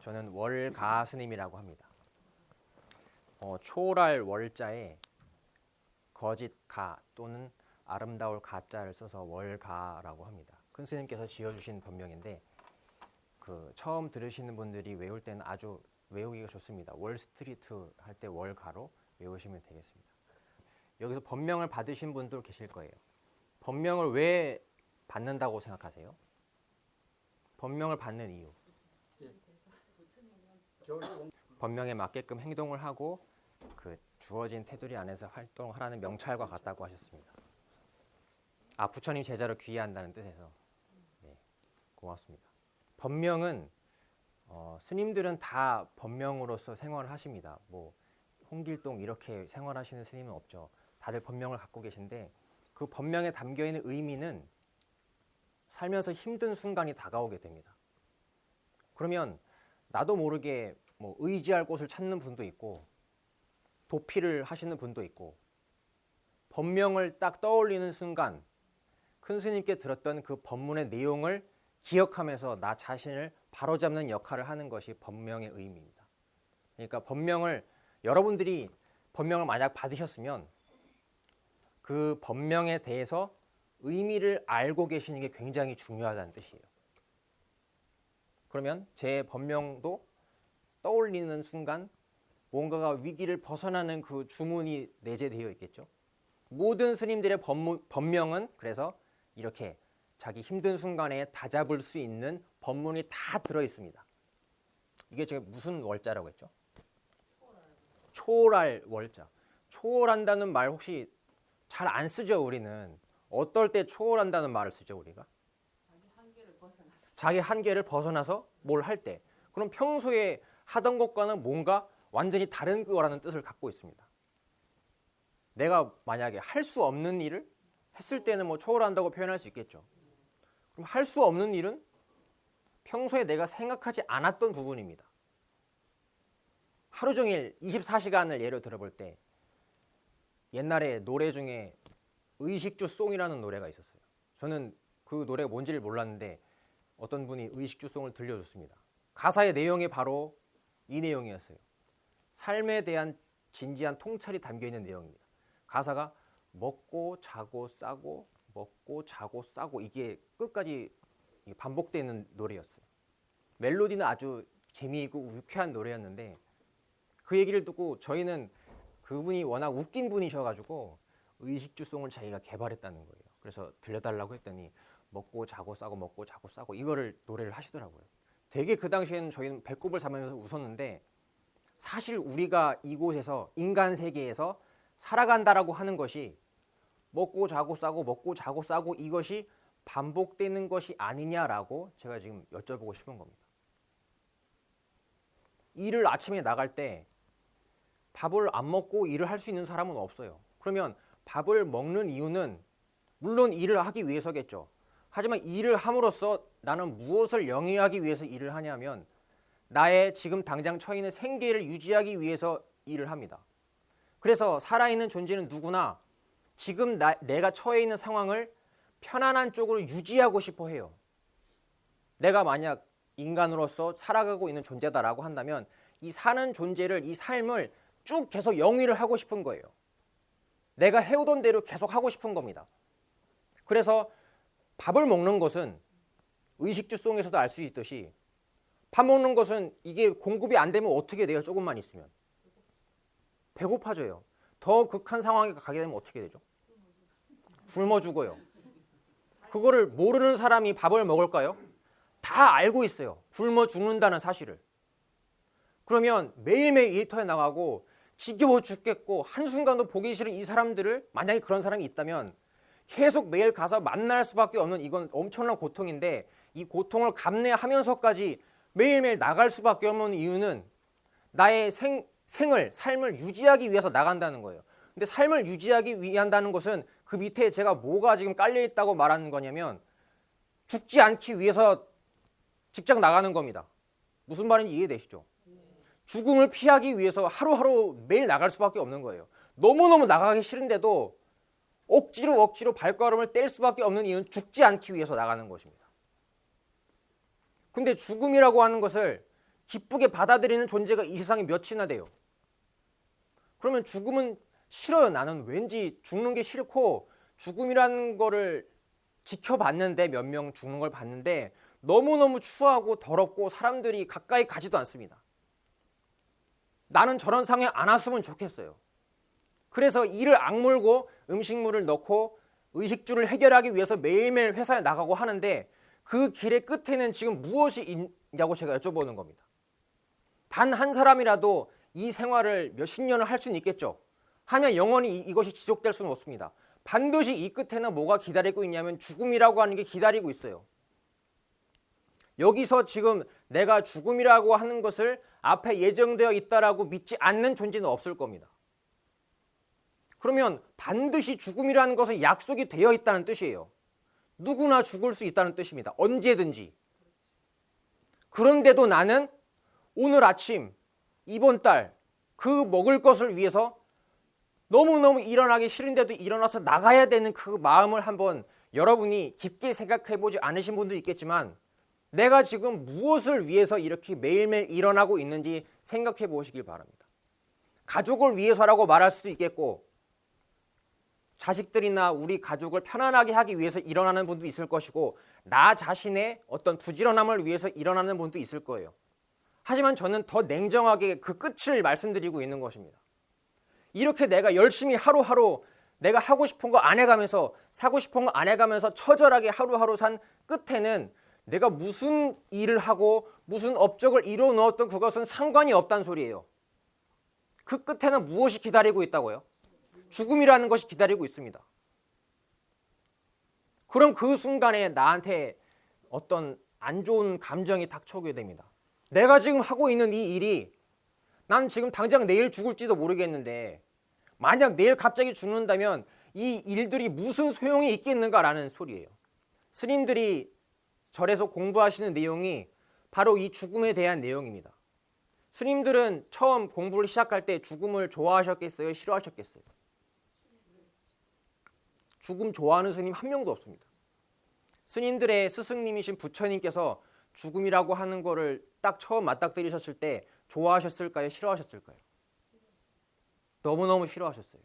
저는 월가 스님이라고 합니다. 초월할 월자에 거짓가 또는 아름다울 가자를 써서 월가라고 합니다. 큰 스님께서 지어주신 법명인데 처음 들으시는 분들이 외울 때는 아주 외우기가 좋습니다. 월스트리트 할 때 월가로 외우시면 되겠습니다. 여기서 법명을 받으신 분들 계실 거예요. 법명을 왜 받는다고 생각하세요? 법명을 받는 이유. 법명에 맞게끔 행동을 하고 주어진 테두리 안에서 활동하라는 명찰과 같다고 하셨습니다. 부처님 제자로 귀의한다는 뜻에서. 네, 고맙습니다. 법명은 스님들은 다 법명으로서 생활을 하십니다. 홍길동 이렇게 생활하시는 스님은 없죠. 다들 법명을 갖고 계신데 그 법명에 담겨 있는 의미는 살면서 힘든 순간이 다가오게 됩니다. 그러면 나도 모르게 의지할 곳을 찾는 분도 있고 도피를 하시는 분도 있고 법명을 딱 떠올리는 순간 큰 스님께 들었던 그 법문의 내용을 기억하면서 나 자신을 바로잡는 역할을 하는 것이 법명의 의미입니다. 그러니까 여러분들이 법명을 만약 받으셨으면 그 법명에 대해서 의미를 알고 계시는 게 굉장히 중요하다는 뜻이에요. 그러면 제 법명도 떠올리는 순간 뭔가가 위기를 벗어나는 그 주문이 내재되어 있겠죠. 모든 스님들의 법명은 그래서 이렇게 자기 힘든 순간에 다잡을 수 있는 법문이 다 들어있습니다. 이게 지금 무슨 월자라고 했죠? 초월할 월자. 초월한다는 말 혹시 잘 안 쓰죠, 우리는. 어떨 때 초월한다는 말을 쓰죠, 우리가? 자기 한계를 벗어나서 뭘 할 때. 그럼 평소에 하던 것과는 뭔가 완전히 다른 거라는 뜻을 갖고 있습니다. 내가 만약에 할 수 없는 일을 했을 때는 초월한다고 표현할 수 있겠죠. 그럼 할 수 없는 일은 평소에 내가 생각하지 않았던 부분입니다. 하루 종일 24시간을 예로 들어볼 때 옛날에 노래 중에 의식주 송이라는 노래가 있었어요. 저는 그 노래가 뭔지를 몰랐는데 어떤 분이 의식주 송을 들려줬습니다. 가사의 내용이 바로 이 내용이었어요. 삶에 대한 진지한 통찰이 담겨있는 내용입니다. 가사가 먹고 자고 싸고 먹고 자고 싸고 이게 끝까지 반복되는 노래였어요. 멜로디는 아주 재미있고 유쾌한 노래였는데 그 얘기를 듣고 저희는 그분이 워낙 웃긴 분이셔가지고 의식주송을 자기가 개발했다는 거예요. 그래서 들려달라고 했더니 먹고 자고 싸고 먹고 자고 싸고 이거를 노래를 하시더라고요. 되게 그 당시에는 저희는 배꼽을 잡으면서 웃었는데 사실 우리가 이곳에서 인간 세계에서 살아간다라고 하는 것이 먹고 자고 싸고 먹고 자고 싸고 이것이 반복되는 것이 아니냐라고 제가 지금 여쭤보고 싶은 겁니다. 일을 아침에 나갈 때 밥을 안 먹고 일을 할 수 있는 사람은 없어요. 그러면 밥을 먹는 이유는 물론 일을 하기 위해서겠죠. 하지만 일을 함으로써 나는 무엇을 영위하기 위해서 일을 하냐면 나의 지금 당장 처해 있는 생계를 유지하기 위해서 일을 합니다. 그래서 살아있는 존재는 누구나 지금 내가 처해 있는 상황을 편안한 쪽으로 유지하고 싶어 해요. 내가 만약 인간으로서 살아가고 있는 존재다라고 한다면 이 사는 존재를, 이 삶을 쭉 계속 영위를 하고 싶은 거예요. 내가 해오던 대로 계속 하고 싶은 겁니다. 그래서 밥을 먹는 것은 의식주송에서도 알 수 있듯이 밥 먹는 것은 이게 공급이 안 되면 어떻게 돼요? 조금만 있으면 배고파져요. 더 극한 상황에 가게 되면 어떻게 되죠? 굶어 죽어요. 그거를 모르는 사람이 밥을 먹을까요? 다 알고 있어요. 굶어 죽는다는 사실을. 그러면 매일매일 일터에 나가고 지겨워 죽겠고 한순간도 보기 싫은 이 사람들을 만약에 그런 사람이 있다면 계속 매일 가서 만날 수밖에 없는 이건 엄청난 고통인데 이 고통을 감내하면서까지 매일매일 나갈 수밖에 없는 이유는 나의 삶을 유지하기 위해서 나간다는 거예요. 근데 삶을 유지하기 위한다는 것은 그 밑에 제가 뭐가 지금 깔려 있다고 말하는 거냐면 죽지 않기 위해서 직장 나가는 겁니다. 무슨 말인지 이해되시죠? 죽음을 피하기 위해서 하루하루 매일 나갈 수밖에 없는 거예요. 너무너무 나가기 싫은데도 억지로 발걸음을 뗄 수밖에 없는 이유는 죽지 않기 위해서 나가는 것입니다. 근데 죽음이라고 하는 것을 기쁘게 받아들이는 존재가 이 세상에 몇이나 돼요. 그러면 죽음은 싫어요. 나는 왠지 죽는 게 싫고 죽음이라는 거를 지켜봤는데 몇 명 죽는 걸 봤는데 너무너무 추하고 더럽고 사람들이 가까이 가지도 않습니다. 나는 저런 상황에 안 왔으면 좋겠어요. 그래서 이를 악물고 음식물을 넣고 의식주를 해결하기 위해서 매일매일 회사에 나가고 하는데 그 길의 끝에는 지금 무엇이 있냐고 제가 여쭤보는 겁니다. 단 한 사람이라도 이 생활을 몇십 년을 할 수는 있겠죠. 하면 영원히 이것이 지속될 수는 없습니다. 반드시 이 끝에는 뭐가 기다리고 있냐면 죽음이라고 하는 게 기다리고 있어요. 여기서 지금 내가 죽음이라고 하는 것을 앞에 예정되어 있다라고 믿지 않는 존재는 없을 겁니다. 그러면 반드시 죽음이라는 것은 약속이 되어 있다는 뜻이에요. 누구나 죽을 수 있다는 뜻입니다. 언제든지. 그런데도 나는 오늘 아침, 이번 달 그 먹을 것을 위해서 너무너무 일어나기 싫은데도 일어나서 나가야 되는 그 마음을 한번 여러분이 깊게 생각해 보지 않으신 분도 있겠지만 내가 지금 무엇을 위해서 이렇게 매일매일 일어나고 있는지 생각해 보시길 바랍니다. 가족을 위해서라고 말할 수도 있겠고 자식들이나 우리 가족을 편안하게 하기 위해서 일어나는 분도 있을 것이고 나 자신의 어떤 부지런함을 위해서 일어나는 분도 있을 거예요. 하지만 저는 더 냉정하게 그 끝을 말씀드리고 있는 것입니다. 이렇게 내가 열심히 하루하루 내가 하고 싶은 거 안 해가면서 사고 싶은 거 안 해가면서 처절하게 하루하루 산 끝에는 내가 무슨 일을 하고 무슨 업적을 이루어 놓았던 그것은 상관이 없다는 소리예요. 그 끝에는 무엇이 기다리고 있다고요? 죽음이라는 것이 기다리고 있습니다. 그럼 그 순간에 나한테 어떤 안 좋은 감정이 닥쳐오게 됩니다. 내가 지금 하고 있는 이 일이 난 지금 당장 내일 죽을지도 모르겠는데 만약 내일 갑자기 죽는다면 이 일들이 무슨 소용이 있겠는가라는 소리예요. 스님들이 절에서 공부하시는 내용이 바로 이 죽음에 대한 내용입니다. 스님들은 처음 공부를 시작할 때 죽음을 좋아하셨겠어요? 싫어하셨겠어요? 죽음 좋아하는 스님 한 명도 없습니다. 스님들의 스승님이신 부처님께서 죽음이라고 하는 거를 딱 처음 맞닥뜨리셨을 때 좋아하셨을까요? 싫어하셨을까요? 너무너무 싫어하셨어요.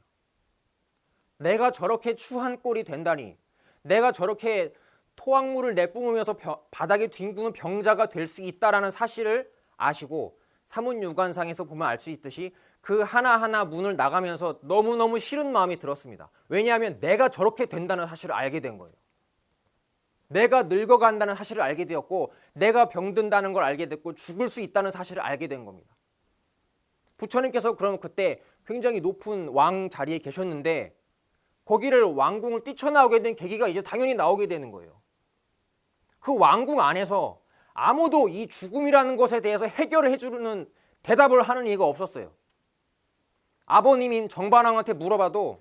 내가 저렇게 추한 꼴이 된다니, 내가 저렇게 토악물을 내뿜으면서 바닥에 뒹구는 병자가 될 수 있다라는 사실을 아시고 사문유관상에서 보면 알 수 있듯이 그 하나하나 문을 나가면서 너무너무 싫은 마음이 들었습니다. 왜냐하면 내가 저렇게 된다는 사실을 알게 된 거예요. 내가 늙어간다는 사실을 알게 되었고 내가 병든다는 걸 알게 됐고 죽을 수 있다는 사실을 알게 된 겁니다. 부처님께서 그럼 그때 굉장히 높은 왕 자리에 계셨는데 거기를 왕궁을 뛰쳐나오게 된 계기가 이제 당연히 나오게 되는 거예요. 그 왕궁 안에서 아무도 이 죽음이라는 것에 대해서 해결을 해주는 대답을 하는 이가 없었어요. 아버님인 정반왕한테 물어봐도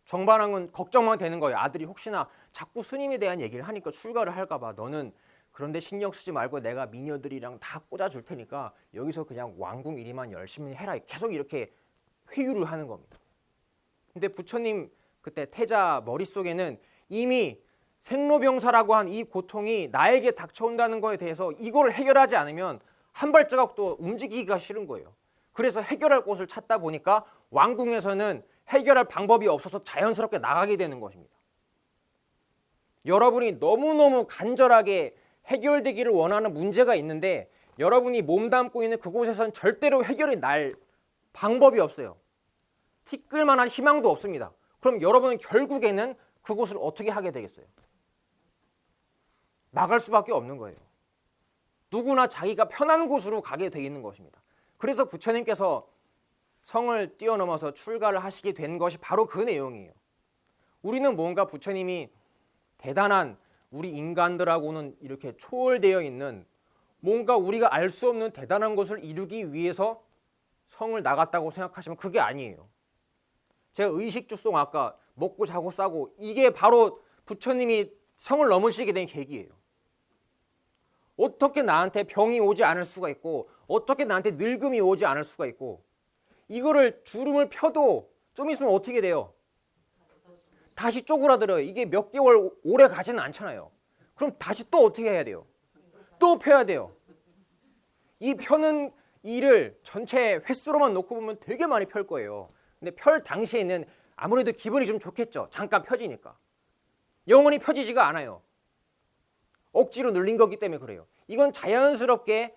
정반왕은 걱정만 되는 거예요. 아들이 혹시나 자꾸 스님에 대한 얘기를 하니까 출가를 할까 봐 너는 그런데 신경 쓰지 말고 내가 미녀들이랑 다 꽂아줄 테니까 여기서 그냥 왕궁 일이만 열심히 해라. 계속 이렇게 회유를 하는 겁니다. 근데 부처님 그때 태자 머릿속에는 이미 생로병사라고 한 이 고통이 나에게 닥쳐온다는 거에 대해서 이걸 해결하지 않으면 한 발자국도 움직이기가 싫은 거예요. 그래서 해결할 곳을 찾다 보니까 왕궁에서는 해결할 방법이 없어서 자연스럽게 나가게 되는 것입니다. 여러분이 너무너무 간절하게 해결되기를 원하는 문제가 있는데 여러분이 몸담고 있는 그곳에서는 절대로 해결이 날 방법이 없어요. 티끌만한 희망도 없습니다. 그럼 여러분은 결국에는 그곳을 어떻게 하게 되겠어요? 나갈 수밖에 없는 거예요. 누구나 자기가 편한 곳으로 가게 돼 있는 것입니다. 그래서 부처님께서 성을 뛰어넘어서 출가를 하시게 된 것이 바로 그 내용이에요. 우리는 뭔가 부처님이 대단한 우리 인간들하고는 이렇게 초월되어 있는 뭔가 우리가 알 수 없는 대단한 것을 이루기 위해서 성을 나갔다고 생각하시면 그게 아니에요. 제가 의식주송 아까 먹고 자고 싸고 이게 바로 부처님이 성을 넘으시게 된 계기예요. 어떻게 나한테 병이 오지 않을 수가 있고 어떻게 나한테 늙음이 오지 않을 수가 있고 이거를 주름을 펴도 좀 있으면 어떻게 돼요? 다시 쪼그라들어요. 이게 몇 개월 오래 가지는 않잖아요. 그럼 다시 또 어떻게 해야 돼요? 또 펴야 돼요. 이 펴는 일을 전체 횟수로만 놓고 보면 되게 많이 펼 거예요. 근데 펼 당시에는 아무래도 기분이 좀 좋겠죠. 잠깐 펴지니까. 영원히 펴지지가 않아요. 억지로 늘린 거기 때문에 그래요. 이건 자연스럽게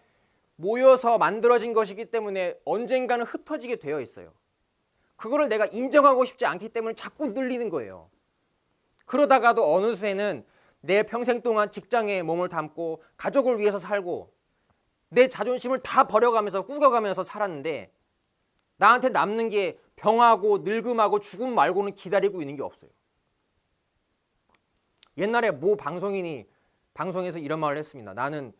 모여서 만들어진 것이기 때문에 언젠가는 흩어지게 되어 있어요. 그거를 내가 인정하고 싶지 않기 때문에 자꾸 늘리는 거예요. 그러다가도 어느 수에는 내 평생 동안 직장에 몸을 담고 가족을 위해서 살고 내 자존심을 다 버려가면서 꾸겨가면서 살았는데 나한테 남는 게 병하고 늙음하고 죽음 말고는 기다리고 있는 게 없어요. 옛날에 모 방송인이 방송에서 이런 말을 했습니다. 나는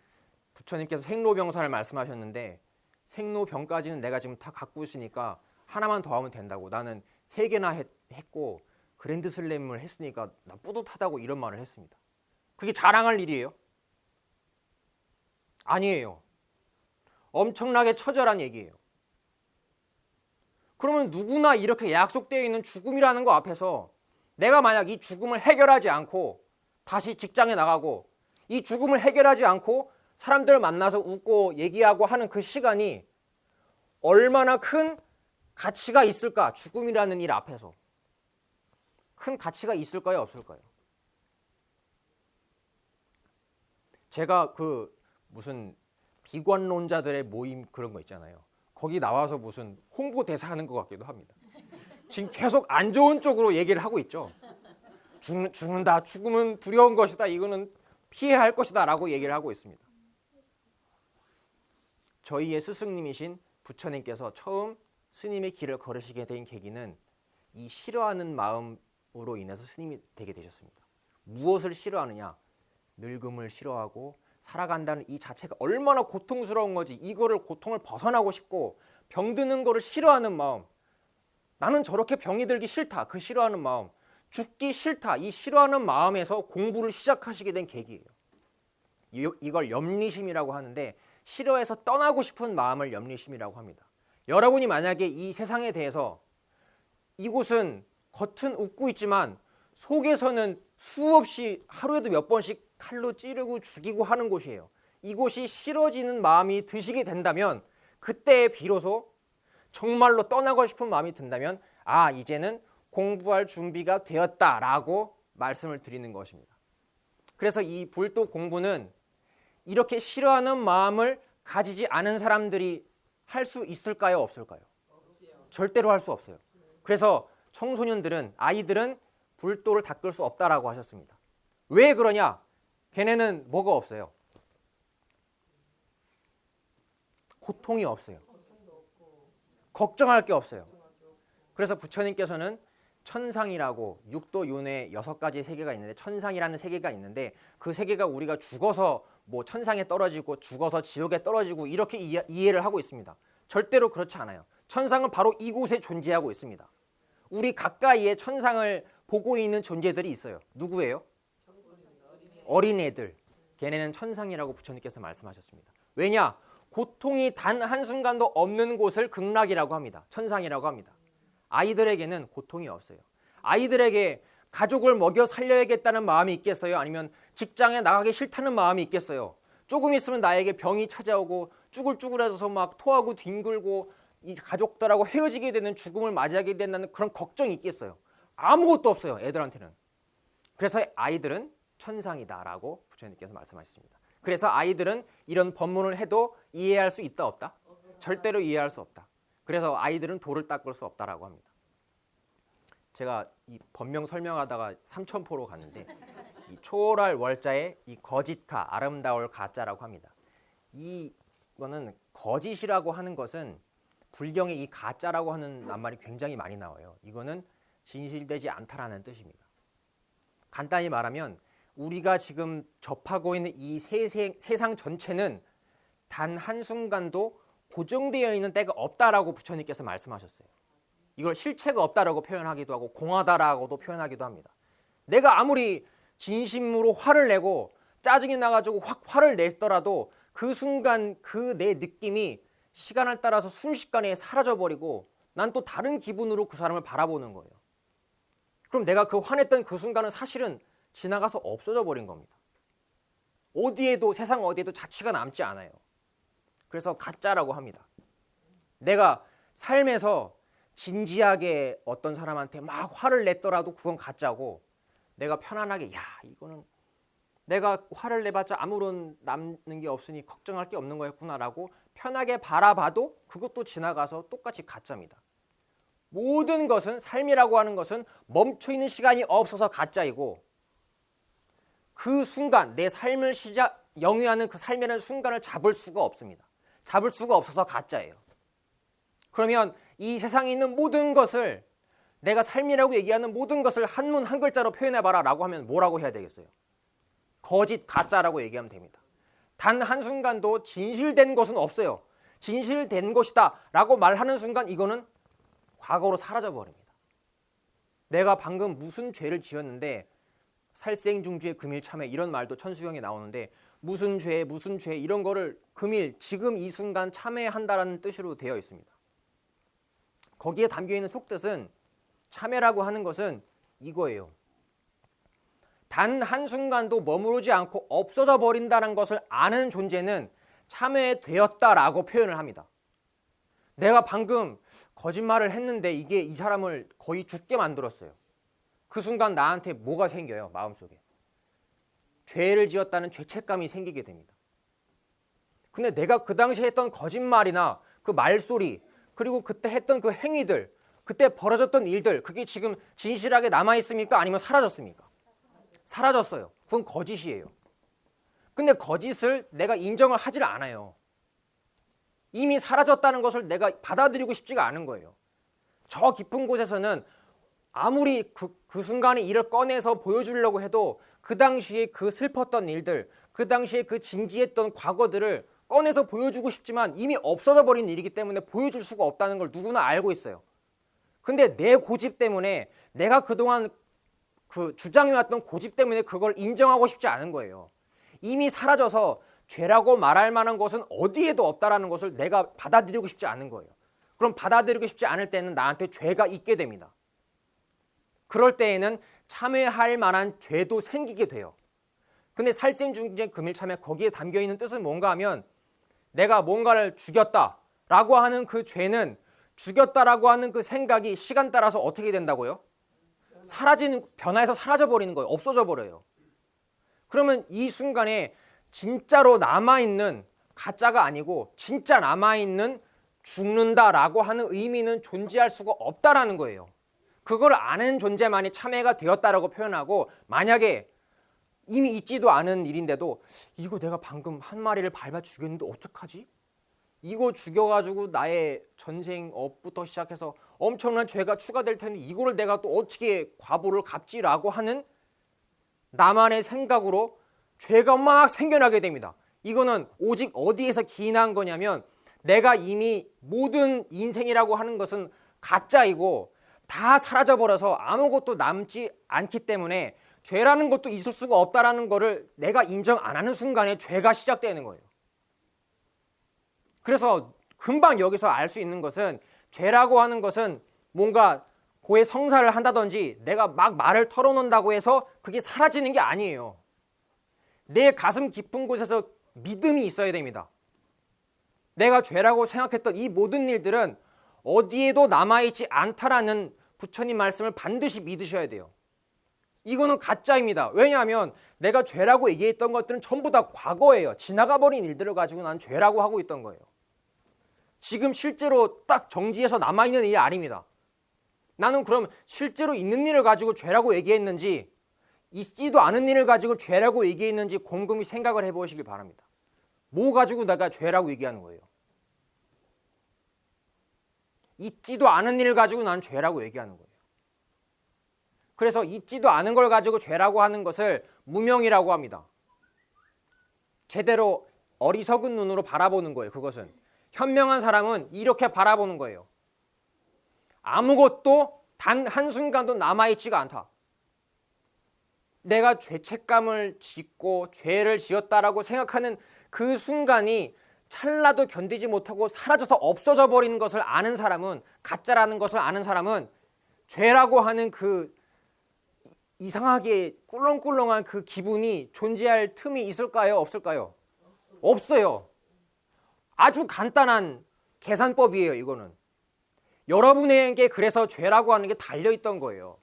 부처님께서 생로병사를 말씀하셨는데 생로병까지는 내가 지금 다 갖고 있으니까 하나만 더 하면 된다고. 나는 3개나 했고 그랜드슬램을 했으니까 나 뿌듯하다고 이런 말을 했습니다. 그게 자랑할 일이에요? 아니에요. 엄청나게 처절한 얘기예요. 그러면 누구나 이렇게 약속되어 있는 죽음이라는 거 앞에서 내가 만약 이 죽음을 해결하지 않고 다시 직장에 나가고 이 죽음을 해결하지 않고 사람들을 만나서 웃고 얘기하고 하는 그 시간이 얼마나 큰 가치가 있을까? 죽음이라는 일 앞에서 큰 가치가 있을까요? 없을까요? 제가 그 무슨 비관론자들의 모임 그런 거 있잖아요. 거기 나와서 무슨 홍보대사 하는 것 같기도 합니다. 지금 계속 안 좋은 쪽으로 얘기를 하고 있죠. 죽는다, 죽음은 두려운 것이다, 이거는 피해야 할 것이다 라고 얘기를 하고 있습니다. 저희의 스승님이신 부처님께서 처음 스님의 길을 걸으시게 된 계기는 이 싫어하는 마음으로 인해서 스님이 되게 되셨습니다. 무엇을 싫어하느냐? 늙음을 싫어하고 살아간다는 이 자체가 얼마나 고통스러운 거지. 이거를 고통을 벗어나고 싶고 병드는 거를 싫어하는 마음. 나는 저렇게 병이 들기 싫다. 그 싫어하는 마음. 죽기 싫다. 이 싫어하는 마음에서 공부를 시작하시게 된 계기예요. 이걸 염리심이라고 하는데 싫어해서 떠나고 싶은 마음을 염리심이라고 합니다. 여러분이 만약에 이 세상에 대해서 이곳은 겉은 웃고 있지만 속에서는 수없이 하루에도 몇 번씩 칼로 찌르고 죽이고 하는 곳이에요. 이곳이 싫어지는 마음이 드시게 된다면 그때 비로소 정말로 떠나고 싶은 마음이 든다면 아, 이제는 공부할 준비가 되었다라고 말씀을 드리는 것입니다. 그래서 이 불도 공부는 이렇게 싫어하는 마음을 가지지 않은 사람들이 할 수 있을까요? 없을까요? 절대로 할 수 없어요. 그래서 청소년들은, 아이들은 불도를 닦을 수 없다라고 하셨습니다. 왜 그러냐? 걔네는 뭐가 없어요? 고통이 없어요. 걱정할 게 없어요. 그래서 부처님께서는 천상이라고 육도 윤회 6가지 세계가 있는데 천상이라는 세계가 있는데 그 세계가 우리가 죽어서 뭐 천상에 떨어지고 죽어서 지옥에 떨어지고 이렇게 이해를 하고 있습니다. 절대로 그렇지 않아요. 천상은 바로 이곳에 존재하고 있습니다. 우리 가까이에 천상을 보고 있는 존재들이 있어요. 누구예요? 어린애들. 걔네는 천상이라고 부처님께서 말씀하셨습니다. 왜냐? 고통이 단 한순간도 없는 곳을 극락이라고 합니다. 천상이라고 합니다. 아이들에게는 고통이 없어요. 아이들에게 가족을 먹여 살려야겠다는 마음이 있겠어요? 아니면 직장에 나가기 싫다는 마음이 있겠어요? 조금 있으면 나에게 병이 찾아오고 쭈글쭈글해서 막 토하고 뒹굴고 이 가족들하고 헤어지게 되는 죽음을 맞이하게 된다는 그런 걱정이 있겠어요? 아무것도 없어요, 애들한테는. 그래서 아이들은 천상이다라고 부처님께서 말씀하셨습니다. 그래서 아이들은 이런 법문을 해도 이해할 수 있다 없다? 절대로 이해할 수 없다. 그래서 아이들은 도를 닦을 수 없다라고 합니다. 제가 이 법명 설명하다가 삼천포로 갔는데 이 초월할 월자에 이 거짓가, 아름다울 가자라고 합니다. 이거는 거짓이라고 하는 것은 불경에 이 가짜라고 하는 낱말이 굉장히 많이 나와요. 이거는 진실되지 않다라는 뜻입니다. 간단히 말하면 우리가 지금 접하고 있는 이 세상 전체는 단 한순간도 고정되어 있는 때가 없다라고 부처님께서 말씀하셨어요. 이걸 실체가 없다라고 표현하기도 하고 공하다라고도 표현하기도 합니다. 내가 아무리 진심으로 화를 내고 짜증이 나가지고 확 화를 냈더라도 그 순간 그 내 느낌이 시간을 따라서 순식간에 사라져버리고 난 또 다른 기분으로 그 사람을 바라보는 거예요. 그럼 내가 그 화냈던 그 순간은 사실은 지나가서 없어져 버린 겁니다. 어디에도 세상 어디에도 자취가 남지 않아요. 그래서 가짜라고 합니다. 내가 삶에서 진지하게 어떤 사람한테 막 화를 냈더라도 그건 가짜고, 내가 편안하게 이거는 내가 화를 내봤자 아무런 남는 게 없으니 걱정할 게 없는 거였구나라고 편하게 바라봐도 그것도 지나가서 똑같이 가짜입니다. 모든 것은, 삶이라고 하는 것은 멈춰있는 시간이 없어서 가짜이고, 그 순간 내 삶을 영위하는 그 삶이라는 순간을 잡을 수가 없습니다. 잡을 수가 없어서 가짜예요. 그러면 이 세상에 있는 모든 것을, 내가 삶이라고 얘기하는 모든 것을 한문 한 글자로 표현해봐라 라고 하면 뭐라고 해야 되겠어요? 거짓, 가짜라고 얘기하면 됩니다. 단 한순간도 진실된 것은 없어요. 진실된 것이다 라고 말하는 순간 이거는 과거로 사라져 버립니다. 내가 방금 무슨 죄를 지었는데, 살생중죄 금일참회 이런 말도 천수경에 나오는데, 무슨 죄 이런 거를 금일, 지금 이 순간 참회한다라는 뜻으로 되어 있습니다. 거기에 담겨있는 속뜻은, 참회라고 하는 것은 이거예요. 단 한순간도 머무르지 않고 없어져 버린다는 것을 아는 존재는 참회되었다라고 표현을 합니다. 내가 방금 거짓말을 했는데 이게 이 사람을 거의 죽게 만들었어요. 그 순간 나한테 뭐가 생겨요? 마음속에 죄를 지었다는 죄책감이 생기게 됩니다. 근데 내가 그 당시에 했던 거짓말이나 그 말소리, 그리고 그때 했던 그 행위들, 그때 벌어졌던 일들, 그게 지금 진실하게 남아있습니까? 아니면 사라졌습니까? 사라졌어요. 그건 거짓이에요. 근데 거짓을 내가 인정을 하질 않아요. 이미 사라졌다는 것을 내가 받아들이고 싶지가 않은 거예요. 저 깊은 곳에서는 아무리 그 순간의 일을 꺼내서 보여주려고 해도 그 당시에 그 슬펐던 일들, 그 당시에 그 진지했던 과거들을 꺼내서 보여주고 싶지만 이미 없어져 버린 일이기 때문에 보여줄 수가 없다는 걸 누구나 알고 있어요. 근데 내 고집 때문에, 내가 그동안 그 주장해왔던 고집 때문에 그걸 인정하고 싶지 않은 거예요. 이미 사라져서 죄라고 말할 만한 것은 어디에도 없다라는 것을 내가 받아들이고 싶지 않은 거예요. 그럼 받아들이고 싶지 않을 때는 나한테 죄가 있게 됩니다. 그럴 때에는 참회할 만한 죄도 생기게 돼요. 근데 살생중죄 금일참회, 거기에 담겨있는 뜻은 뭔가 하면, 내가 뭔가를 죽였다라고 하는 그 죄는, 죽였다라고 하는 그 생각이 시간 따라서 어떻게 된다고요? 변화해서 사라져버리는 거예요. 없어져 버려요. 그러면 이 순간에 진짜로 남아있는, 가짜가 아니고 진짜 남아있는 죽는다라고 하는 의미는 존재할 수가 없다라는 거예요. 그걸 아는 존재만이 참회가 되었다라고 표현하고, 만약에 이미 있지도 않은 일인데도 이거 내가 방금 한 마리를 밟아 죽였는데 어떡하지? 이거 죽여가지고 나의 전생업부터 시작해서 엄청난 죄가 추가될 텐데 이거를 내가 또 어떻게 과보를 갚지라고 하는 나만의 생각으로 죄가 막 생겨나게 됩니다. 이거는 오직 어디에서 기인한 거냐면, 내가 이미 모든 인생이라고 하는 것은 가짜이고 다 사라져버려서 아무것도 남지 않기 때문에 죄라는 것도 있을 수가 없다라는 거를 내가 인정 안 하는 순간에 죄가 시작되는 거예요. 그래서 금방 여기서 알 수 있는 것은, 죄라고 하는 것은 뭔가 고해 성사를 한다든지 내가 막 말을 털어놓는다고 해서 그게 사라지는 게 아니에요. 내 가슴 깊은 곳에서 믿음이 있어야 됩니다. 내가 죄라고 생각했던 이 모든 일들은 어디에도 남아있지 않다라는 부처님 말씀을 반드시 믿으셔야 돼요. 이거는 가짜입니다. 왜냐하면 내가 죄라고 얘기했던 것들은 전부 다 과거예요. 지나가 버린 일들을 가지고 난 죄라고 하고 있던 거예요. 지금 실제로 딱 정지해서 남아있는 일이 아닙니다. 나는 그럼 실제로 있는 일을 가지고 죄라고 얘기했는지, 있지도 않은 일을 가지고 죄라고 얘기했는지 곰곰이 생각을 해보시길 바랍니다. 뭐 가지고 내가 죄라고 얘기하는 거예요? 있지도 않은 일을 가지고 난 죄라고 얘기하는 거예요. 그래서 있지도 않은 걸 가지고 죄라고 하는 것을 무명이라고 합니다. 제대로 어리석은 눈으로 바라보는 거예요. 그것은 현명한 사람은 이렇게 바라보는 거예요. 아무것도 단 한순간도 남아있지가 않다. 내가 죄책감을 짓고 죄를 지었다라고 생각하는 그 순간이 찰나도 견디지 못하고 사라져서 없어져 버리는 것을 아는 사람은, 가짜라는 것을 아는 사람은 죄라고 하는 그 이상하게 꿀렁꿀렁한 그 기분이 존재할 틈이 있을까요? 없을까요? 없어요. 아주 간단한 계산법이에요. 이거는 여러분에게 그래서 죄라고 하는 게 달려있던 거예요.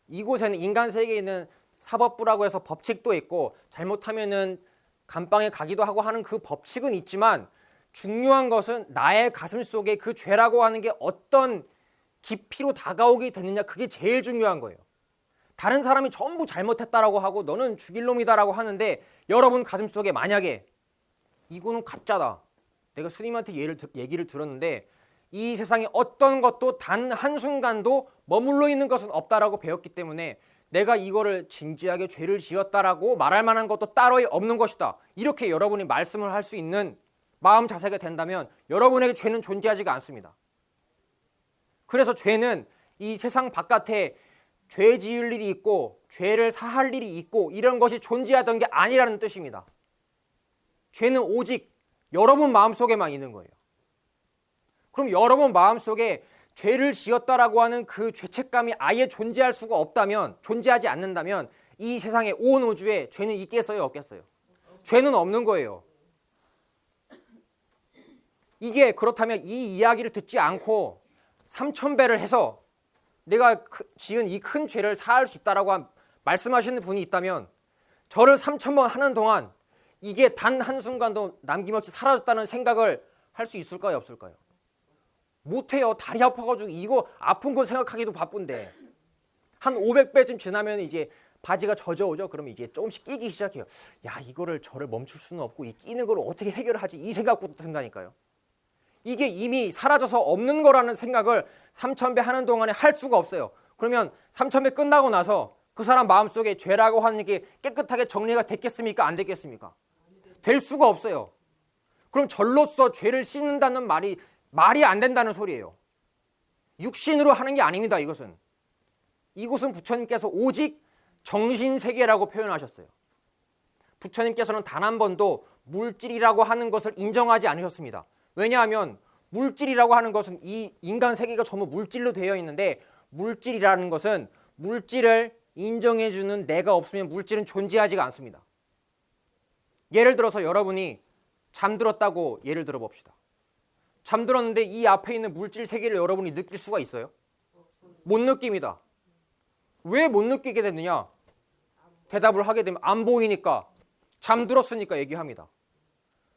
이곳에는 인간 세계에 있는 사법부라고 해서 법칙도 있고 잘못하면은 감방에 가기도 하고 하는 그 법칙은 있지만 중요한 것은 나의 가슴 속에 그 죄라고 하는 게 어떤 깊이로 다가오게 됐느냐, 그게 제일 중요한 거예요. 다른 사람이 전부 잘못했다라고 하고 너는 죽일 놈이다라고 하는데 여러분 가슴 속에 만약에 이거는 가짜다. 내가 스님한테 얘기를 들었는데 이 세상에 어떤 것도 단 한순간도 머물러 있는 것은 없다라고 배웠기 때문에 내가 이거를 진지하게 죄를 지었다라고 말할 만한 것도 따로 없는 것이다. 이렇게 여러분이 말씀을 할 수 있는 마음 자세가 된다면 여러분에게 죄는 존재하지가 않습니다. 그래서 죄는 이 세상 바깥에 죄 지을 일이 있고 죄를 사할 일이 있고 이런 것이 존재하던 게 아니라는 뜻입니다. 죄는 오직 여러분 마음속에만 있는 거예요. 그럼 여러분 마음속에 죄를 지었다라고 하는 그 죄책감이 아예 존재할 수가 없다면, 존재하지 않는다면 이 세상의 온 우주에 죄는 있겠어요, 없겠어요? 죄는 없는 거예요. 이게 그렇다면 이 이야기를 듣지 않고 3000배를 해서 내가 지은 이 큰 죄를 사할 수 있다라고 말씀하시는 분이 있다면 저를 3000번 하는 동안 이게 단 한순간도 남김없이 사라졌다는 생각을 할 수 있을까요, 없을까요? 못해요. 다리 아파가지고 이거 아픈 거 생각하기도 바쁜데 한 500배쯤 지나면 이제 바지가 젖어오죠. 그러면 이제 조금씩 끼기 시작해요. 야, 이거를 저를 멈출 수는 없고 이 끼는 걸 어떻게 해결하지? 이 생각부터 든다니까요. 이게 이미 사라져서 없는 거라는 생각을 3000배 하는 동안에 할 수가 없어요. 그러면 3000배 끝나고 나서 그 사람 마음속에 죄라고 하는 게 깨끗하게 정리가 됐겠습니까? 안 됐겠습니까? 될 수가 없어요. 그럼 절로서 죄를 씻는다는 말이 안 된다는 소리예요. 육신으로 하는 게 아닙니다. 이것은 부처님께서 오직 정신세계라고 표현하셨어요. 부처님께서는 단 한 번도 물질이라고 하는 것을 인정하지 않으셨습니다. 왜냐하면 물질이라고 하는 것은 이 인간 세계가 전부 물질로 되어 있는데 물질이라는 것은 물질을 인정해주는 내가 없으면 물질은 존재하지가 않습니다. 예를 들어서 여러분이 잠들었다고 예를 들어 봅시다. 잠들었는데 이 앞에 있는 물질 세계를 여러분이 느낄 수가 있어요? 못 느낍니다. 왜 못 느끼게 됐느냐? 대답을 하게 되면 안 보이니까, 잠들었으니까 얘기합니다.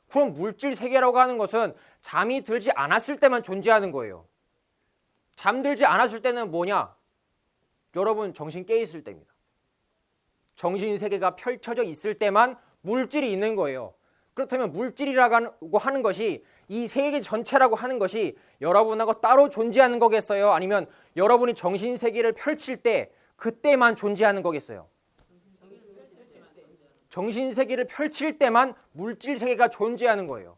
그럼 물질 세계라고 하는 것은 잠이 들지 않았을 때만 존재하는 거예요. 잠들지 않았을 때는 뭐냐? 여러분 정신 깨 있을 때입니다. 정신 세계가 펼쳐져 있을 때만 물질이 있는 거예요. 그렇다면 물질이라고 하는 것이 이 세계 전체라고 하는 것이 여러분하고 따로 존재하는 거겠어요? 아니면 여러분이 정신 세계를 펼칠 때 그때만 존재하는 거겠어요? 정신 세계를 펼칠 때만 물질 세계가 존재하는 거예요.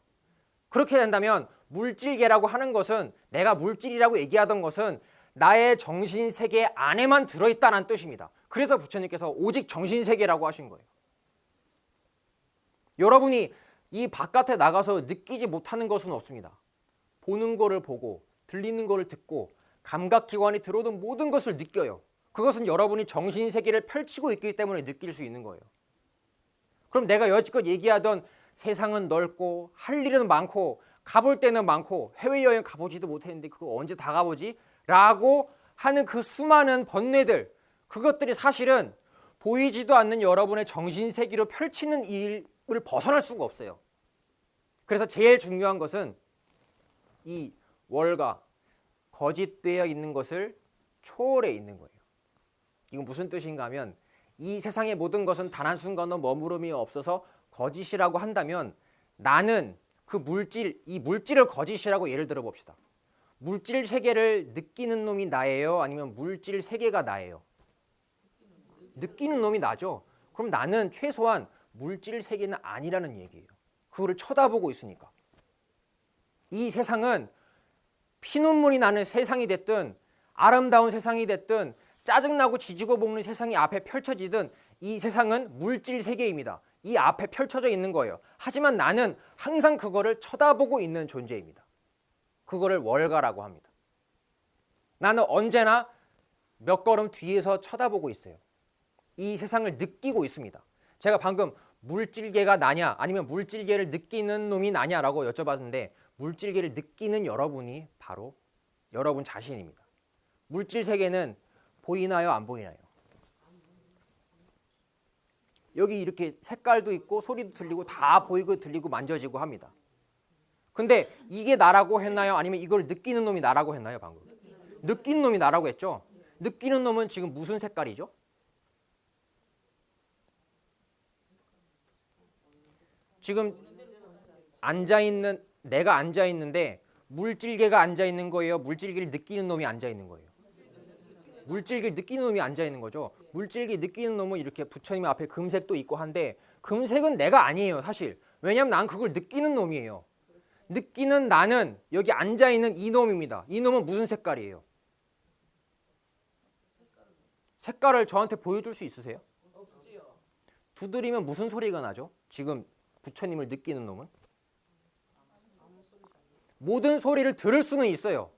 그렇게 된다면 물질계라고 하는 것은, 내가 물질이라고 얘기하던 것은 나의 정신 세계 안에만 들어있다는 뜻입니다. 그래서 부처님께서 오직 정신 세계라고 하신 거예요. 여러분이 이 바깥에 나가서 느끼지 못하는 것은 없습니다. 보는 거를 보고 들리는 거를 듣고 감각기관이 들어오는 모든 것을 느껴요. 그것은 여러분이 정신세계를 펼치고 있기 때문에 느낄 수 있는 거예요. 그럼 내가 여지껏 얘기하던 세상은 넓고 할 일은 많고 가볼 때는 많고 해외여행 가보지도 못했는데 그거 언제 다 가보지? 라고 하는 그 수많은 번뇌들, 그것들이 사실은 보이지도 않는 여러분의 정신세계로 펼치는 일을 벗어날 수가 없어요. 그래서 제일 중요한 것은 이 월가, 거짓되어 있는 것을 초월해 있는 거예요. 이건 무슨 뜻인가 하면 이 세상의 모든 것은 단 한순간도 머무름이 없어서 거짓이라고 한다면 나는 그 이 물질을 거짓이라고 예를 들어 봅시다. 물질 세계를 느끼는 놈이 나예요? 아니면 물질 세계가 나예요? 느끼는 놈이 나죠. 그럼 나는 최소한 물질 세계는 아니라는 얘기예요. 그거를 쳐다보고 있으니까. 이 세상은 피눈물이 나는 세상이 됐든 아름다운 세상이 됐든 짜증나고 지지고 볶는 세상이 앞에 펼쳐지든 이 세상은 물질 세계입니다. 이 앞에 펼쳐져 있는 거예요. 하지만 나는 항상 그거를 쳐다보고 있는 존재입니다. 그거를 월가라고 합니다. 나는 언제나 몇 걸음 뒤에서 쳐다보고 있어요. 이 세상을 느끼고 있습니다. 제가 방금 물질계가 나냐 아니면 물질계를 느끼는 놈이 나냐라고 여쭤봤는데 물질계를 느끼는 여러분이 바로 여러분 자신입니다. 물질 세계는 보이나요? 안 보이나요? 여기 이렇게 색깔도 있고 소리도 들리고 다 보이고 들리고 만져지고 합니다. 근데 이게 나라고 했나요? 아니면 이걸 느끼는 놈이 나라고 했나요? 방금 느끼는 놈이 나라고 했죠? 느끼는 놈은 지금 무슨 색깔이죠? 지금 앉아있는 내가 앉아있는데 물질계가 앉아있는 거예요? 물질계를 느끼는 놈이 앉아있는 거예요? 물질계를 느끼는 놈이 앉아있는 거죠. 물질계 느끼는 놈은 이렇게 부처님 앞에 금색도 있고 한데 금색은 내가 아니에요 사실. 왜냐하면 난 그걸 느끼는 놈이에요. 느끼는 나는 여기 앉아있는 이 놈입니다. 이 놈은 무슨 색깔이에요? 색깔을 저한테 보여줄 수 있으세요? 두드리면 무슨 소리가 나죠? 지금 부처님을 느끼는 놈은? 모든 소리를 들을 수는 있어요.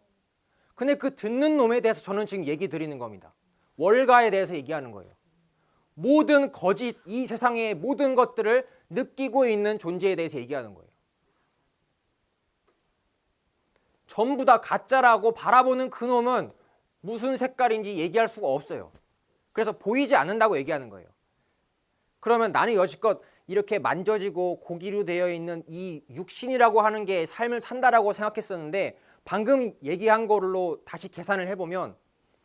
근데 그 듣는 놈에 대해서 저는 지금 얘기 드리는 겁니다. 월가에 대해서 얘기하는 거예요. 모든 거짓, 이 세상의 모든 것들을 느끼고 있는 존재에 대해서 얘기하는 거예요. 전부 다 가짜라고 바라보는 그 놈은 무슨 색깔인지 얘기할 수가 없어요. 그래서 보이지 않는다고 얘기하는 거예요. 그러면 나는 여지껏 이렇게 만져지고 고기로 되어 있는 이 육신이라고 하는 게 삶을 산다라고 생각했었는데 방금 얘기한 걸로 다시 계산을 해보면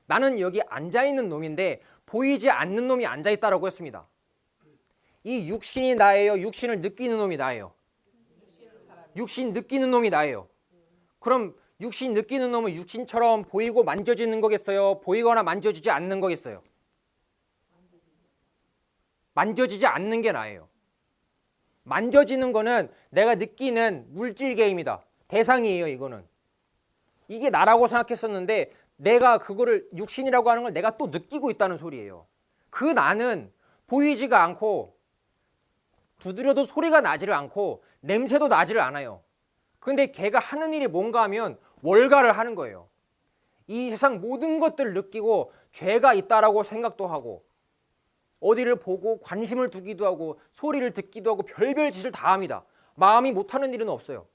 나는 여기 앉아있는 놈인데 보이지 않는 놈이 앉아있다라고 했습니다. 이 육신이 나예요? 육신을 느끼는 놈이 나예요? 육신 느끼는 놈이 나예요. 그럼 육신 느끼는 놈은 육신처럼 보이고 만져지는 거겠어요? 보이거나 만져지지 않는 거겠어요? 만져지지 않는 게 나예요. 만져지는 거는 내가 느끼는 물질계입니다. 대상이에요. 이거는. 이게 나라고 생각했었는데 내가 그거를 육신이라고 하는 걸 내가 또 느끼고 있다는 소리예요. 그 나는 보이지가 않고 두드려도 소리가 나지를 않고 냄새도 나지를 않아요. 근데 걔가 하는 일이 뭔가 하면 월가를 하는 거예요. 이 세상 모든 것들을 느끼고 죄가 있다라고 생각도 하고 어디를 보고 관심을 두기도 하고 소리를 듣기도 하고 별별 짓을 다 합니다. 마음이 못하는 일은 없어요.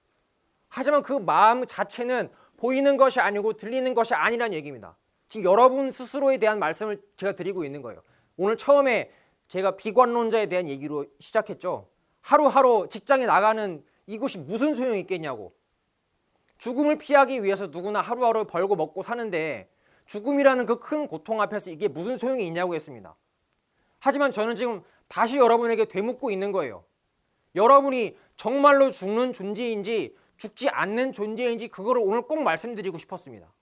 하지만 그 마음 자체는 보이는 것이 아니고 들리는 것이 아니라는 얘기입니다. 지금 여러분 스스로에 대한 말씀을 제가 드리고 있는 거예요. 오늘 처음에 제가 비관론자에 대한 얘기로 시작했죠. 하루하루 직장에 나가는 이것이 무슨 소용이 있겠냐고. 죽음을 피하기 위해서 누구나 하루하루 벌고 먹고 사는데 죽음이라는 그 큰 고통 앞에서 이게 무슨 소용이 있냐고 했습니다. 하지만 저는 지금 다시 여러분에게 되묻고 있는 거예요. 여러분이 정말로 죽는 존재인지 죽지 않는 존재인지 그거를 오늘 꼭 말씀드리고 싶었습니다.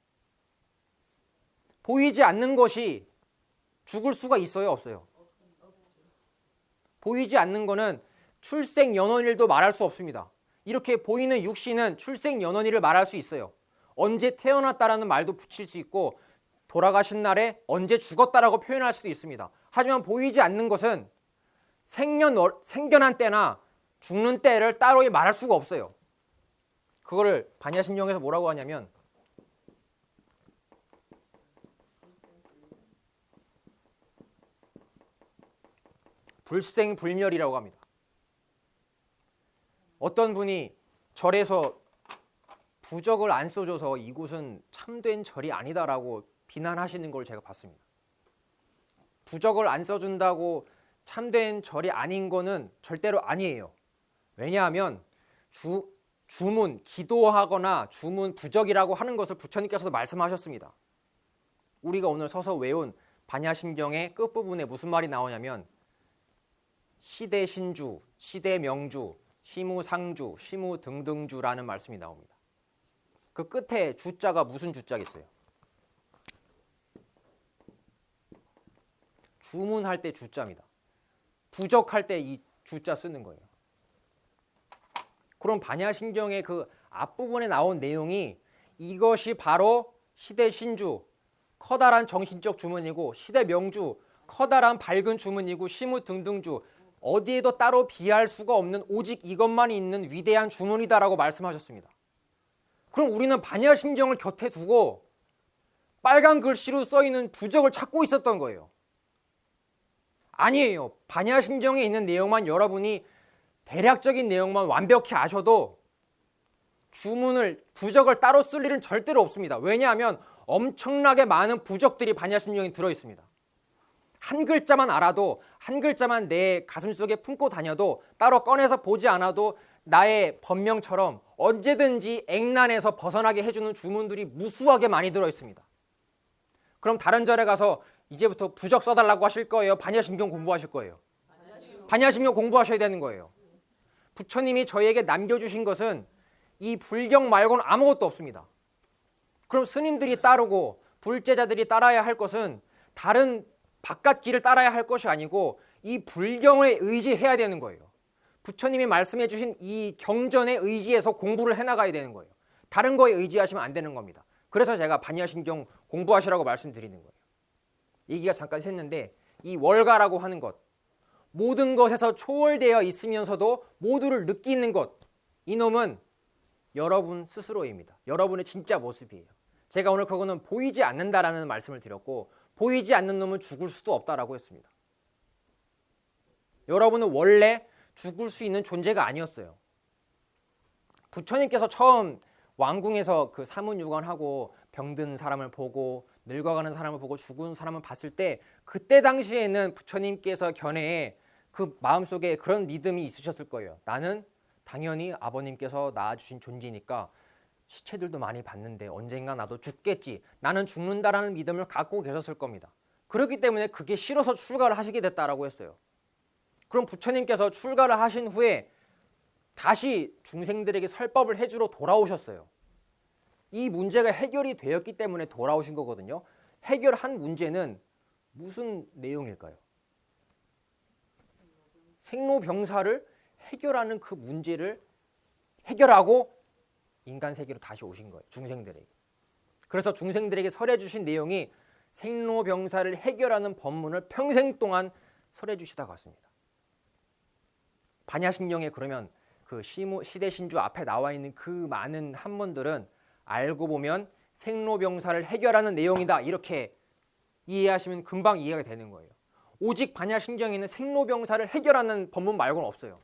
보이지 않는 것이 죽을 수가 있어요? 없어요? 보이지 않는 거는 출생연원일도 말할 수 없습니다. 이렇게 보이는 육신은 출생연원일을 말할 수 있어요. 언제 태어났다라는 말도 붙일 수 있고 돌아가신 날에 언제 죽었다라고 표현할 수도 있습니다. 하지만 보이지 않는 것은 생겨난 때나 죽는 때를 따로 말할 수가 없어요. 그거를 반야심경에서 뭐라고 하냐면 불생불멸이라고 합니다. 어떤 분이 절에서 부적을 안 써줘서 이곳은 참된 절이 아니다라고 비난하시는 걸 제가 봤습니다. 부적을 안 써준다고 참된 절이 아닌 거는 절대로 아니에요. 왜냐하면 주문, 기도하거나 주문 부적이라고 하는 것을 부처님께서도 말씀하셨습니다. 우리가 오늘 서서 외운 반야심경의 끝부분에 무슨 말이 나오냐면 시대신주, 시대명주, 시무상주, 시무등등주라는 말씀이 나옵니다. 그 끝에 주자가 무슨 주자겠어요? 주문할 때 주자입니다. 부적할 때 이 주자 쓰는 거예요. 그럼 반야심경의 그 앞부분에 나온 내용이 이것이 바로 시대신주, 커다란 정신적 주문이고 시대명주, 커다란 밝은 주문이고 시무등등주, 어디에도 따로 비할 수가 없는 오직 이것만 있는 위대한 주문이다라고 말씀하셨습니다. 그럼 우리는 반야심경을 곁에 두고 빨간 글씨로 써있는 부적을 찾고 있었던 거예요. 아니에요. 반야신경에 있는 내용만 여러분이 대략적인 내용만 완벽히 아셔도 주문을 부적을 따로 쓸 일은 절대로 없습니다. 왜냐하면 엄청나게 많은 부적들이 반야신경에 들어있습니다. 한 글자만 알아도, 한 글자만 내 가슴속에 품고 다녀도, 따로 꺼내서 보지 않아도 나의 법명처럼 언제든지 액난에서 벗어나게 해주는 주문들이 무수하게 많이 들어있습니다. 그럼 다른 절에 가서 이제부터 부적 써달라고 하실 거예요? 반야신경 공부하실 거예요? 반야신경 공부하셔야 되는 거예요. 부처님이 저희에게 남겨주신 것은 이 불경 말고는 아무것도 없습니다. 그럼 스님들이 따르고 불제자들이 따라야 할 것은 다른 바깥 길을 따라야 할 것이 아니고 이 불경에 의지해야 되는 거예요. 부처님이 말씀해 주신 이 경전의 의지에서 공부를 해나가야 되는 거예요. 다른 거에 의지하시면 안 되는 겁니다. 그래서 제가 반야신경 공부하시라고 말씀드리는 거예요. 얘기가 잠깐 샜는데 이 월가라고 하는 것, 모든 것에서 초월되어 있으면서도 모두를 느끼는 것, 이놈은 여러분 스스로입니다. 여러분의 진짜 모습이에요. 제가 오늘 그거는 보이지 않는다라는 말씀을 드렸고, 보이지 않는 놈은 죽을 수도 없다라고 했습니다. 여러분은 원래 죽을 수 있는 존재가 아니었어요. 부처님께서 처음 왕궁에서 그 사문유관하고 병든 사람을 보고 늙어가는 사람을 보고 죽은 사람을 봤을 때, 그때 당시에는 부처님께서 견해에 그 마음속에 그런 믿음이 있으셨을 거예요. 나는 당연히 아버님께서 낳아주신 존재니까 시체들도 많이 봤는데 언젠가 나도 죽겠지, 나는 죽는다라는 믿음을 갖고 계셨을 겁니다. 그렇기 때문에 그게 싫어서 출가를 하시게 됐다라고 했어요. 그럼 부처님께서 출가를 하신 후에 다시 중생들에게 설법을 해주러 돌아오셨어요. 이 문제가 해결이 되었기 때문에 돌아오신 거거든요. 해결한 문제는 무슨 내용일까요? 생로병사를 해결하는 그 문제를 해결하고 인간 세계로 다시 오신 거예요. 중생들에게. 그래서 중생들에게 설해 주신 내용이 생로병사를 해결하는 법문을 평생 동안 설해 주시다가 왔습니다. 반야신경에 그러면 그 시대신주 앞에 나와 있는 그 많은 한문들은 알고 보면 생로병사를 해결하는 내용이다, 이렇게 이해하시면 금방 이해가 되는 거예요. 오직 반야신경에는 생로병사를 해결하는 법문 말고는 없어요.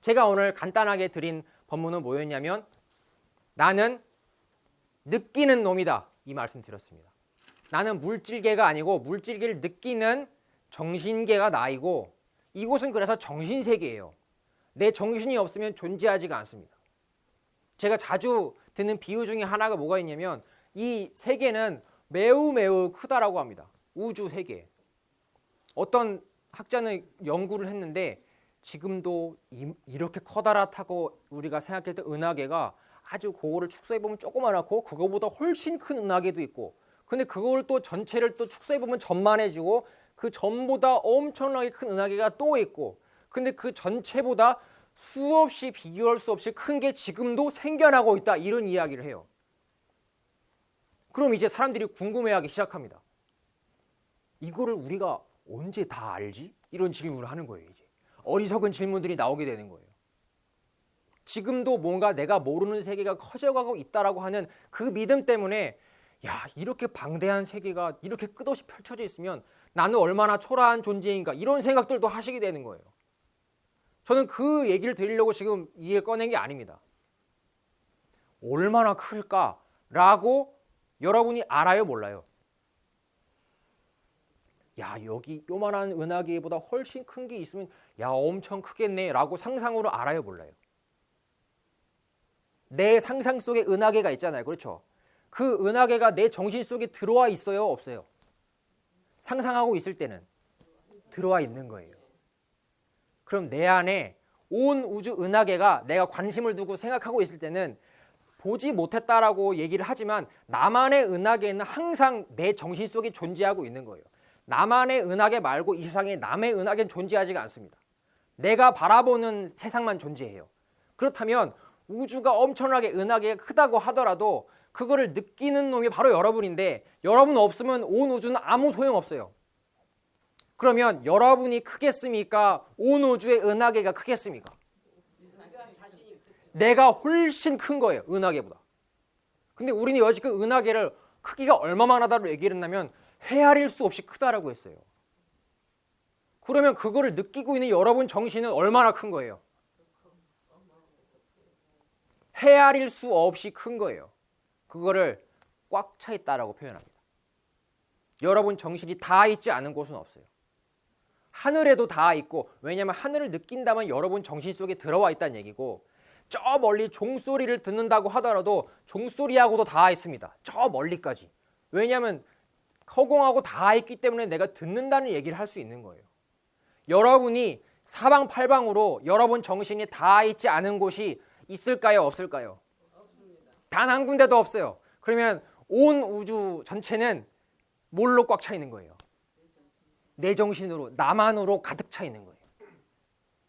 제가 오늘 간단하게 드린 법문은 뭐였냐면, 나는 느끼는 놈이다, 이 말씀 드렸습니다. 나는 물질계가 아니고 물질계를 느끼는 정신계가 나이고, 이곳은 그래서 정신세계예요. 내 정신이 없으면 존재하지가 않습니다. 제가 자주 드는 비유 중에 하나가 뭐가 있냐면, 이 세계는 매우 매우 크다라고 합니다. 우주 세계. 어떤 학자는 연구를 했는데 지금도 이렇게 커다랗다고 우리가 생각했던 은하계가 아주 그거를 축소해보면 조그만하고 그거보다 훨씬 큰 은하계도 있고, 근데 그걸 또 전체를 또 축소해보면 전만해지고 그 전보다 엄청나게 큰 은하계가 또 있고, 근데 그 전체보다 수없이 비교할 수 없이 큰 게 지금도 생겨나고 있다, 이런 이야기를 해요. 그럼 이제 사람들이 궁금해하기 시작합니다. 이거를 우리가 언제 다 알지? 이런 질문을 하는 거예요. 이제 어리석은 질문들이 나오게 되는 거예요. 지금도 뭔가 내가 모르는 세계가 커져가고 있다라고 하는 그 믿음 때문에, 야, 이렇게 방대한 세계가 이렇게 끝없이 펼쳐져 있으면 나는 얼마나 초라한 존재인가, 이런 생각들도 하시게 되는 거예요. 저는 그 얘기를 드리려고 지금 이 얘기를 꺼낸 게 아닙니다. 얼마나 클까라고 여러분이 알아요, 몰라요? 야, 여기 요만한 은하계보다 훨씬 큰 게 있으면 야, 엄청 크겠네 라고 상상으로 알아요, 몰라요? 내 상상 속에 은하계가 있잖아요. 그렇죠? 그 은하계가 내 정신 속에 들어와 있어요, 없어요? 상상하고 있을 때는 들어와 있는 거예요. 그럼 내 안에 온 우주 은하계가 내가 관심을 두고 생각하고 있을 때는 보지 못했다라고 얘기를 하지만 나만의 은하계는 항상 내 정신 속에 존재하고 있는 거예요. 나만의 은하계 말고 이 세상에 남의 은하계는 존재하지가 않습니다. 내가 바라보는 세상만 존재해요. 그렇다면 우주가 엄청나게 은하계가 크다고 하더라도 그거를 느끼는 놈이 바로 여러분인데, 여러분 없으면 온 우주는 아무 소용없어요. 그러면 여러분이 크겠습니까? 온 우주의 은하계가 크겠습니까? 내가 훨씬 큰 거예요, 은하계보다. 근데 우리는 여지껏 그 은하계를 크기가 얼마만 하다고 얘기를 했냐면 헤아릴 수 없이 크다라고 했어요. 그러면 그거를 느끼고 있는 여러분 정신은 얼마나 큰 거예요? 헤아릴 수 없이 큰 거예요. 그거를 꽉 차 있다라고 표현합니다. 여러분 정신이 닿아 있지 않은 곳은 없어요. 하늘에도 닿아 있고, 왜냐하면 하늘을 느낀다면 여러분 정신 속에 들어와 있다는 얘기고, 저 멀리 종소리를 듣는다고 하더라도 종소리하고도 닿아 있습니다. 저 멀리까지. 왜냐하면 허공하고 닿아 있기 때문에 내가 듣는다는 얘기를 할 수 있는 거예요. 여러분이 사방팔방으로 여러분 정신이 닿아 있지 않은 곳이 있을까요? 없을까요? 단 한 군데도 없어요. 그러면 온 우주 전체는 뭘로 꽉 차 있는 거예요? 내 정신으로, 나만으로 가득 차 있는 거예요.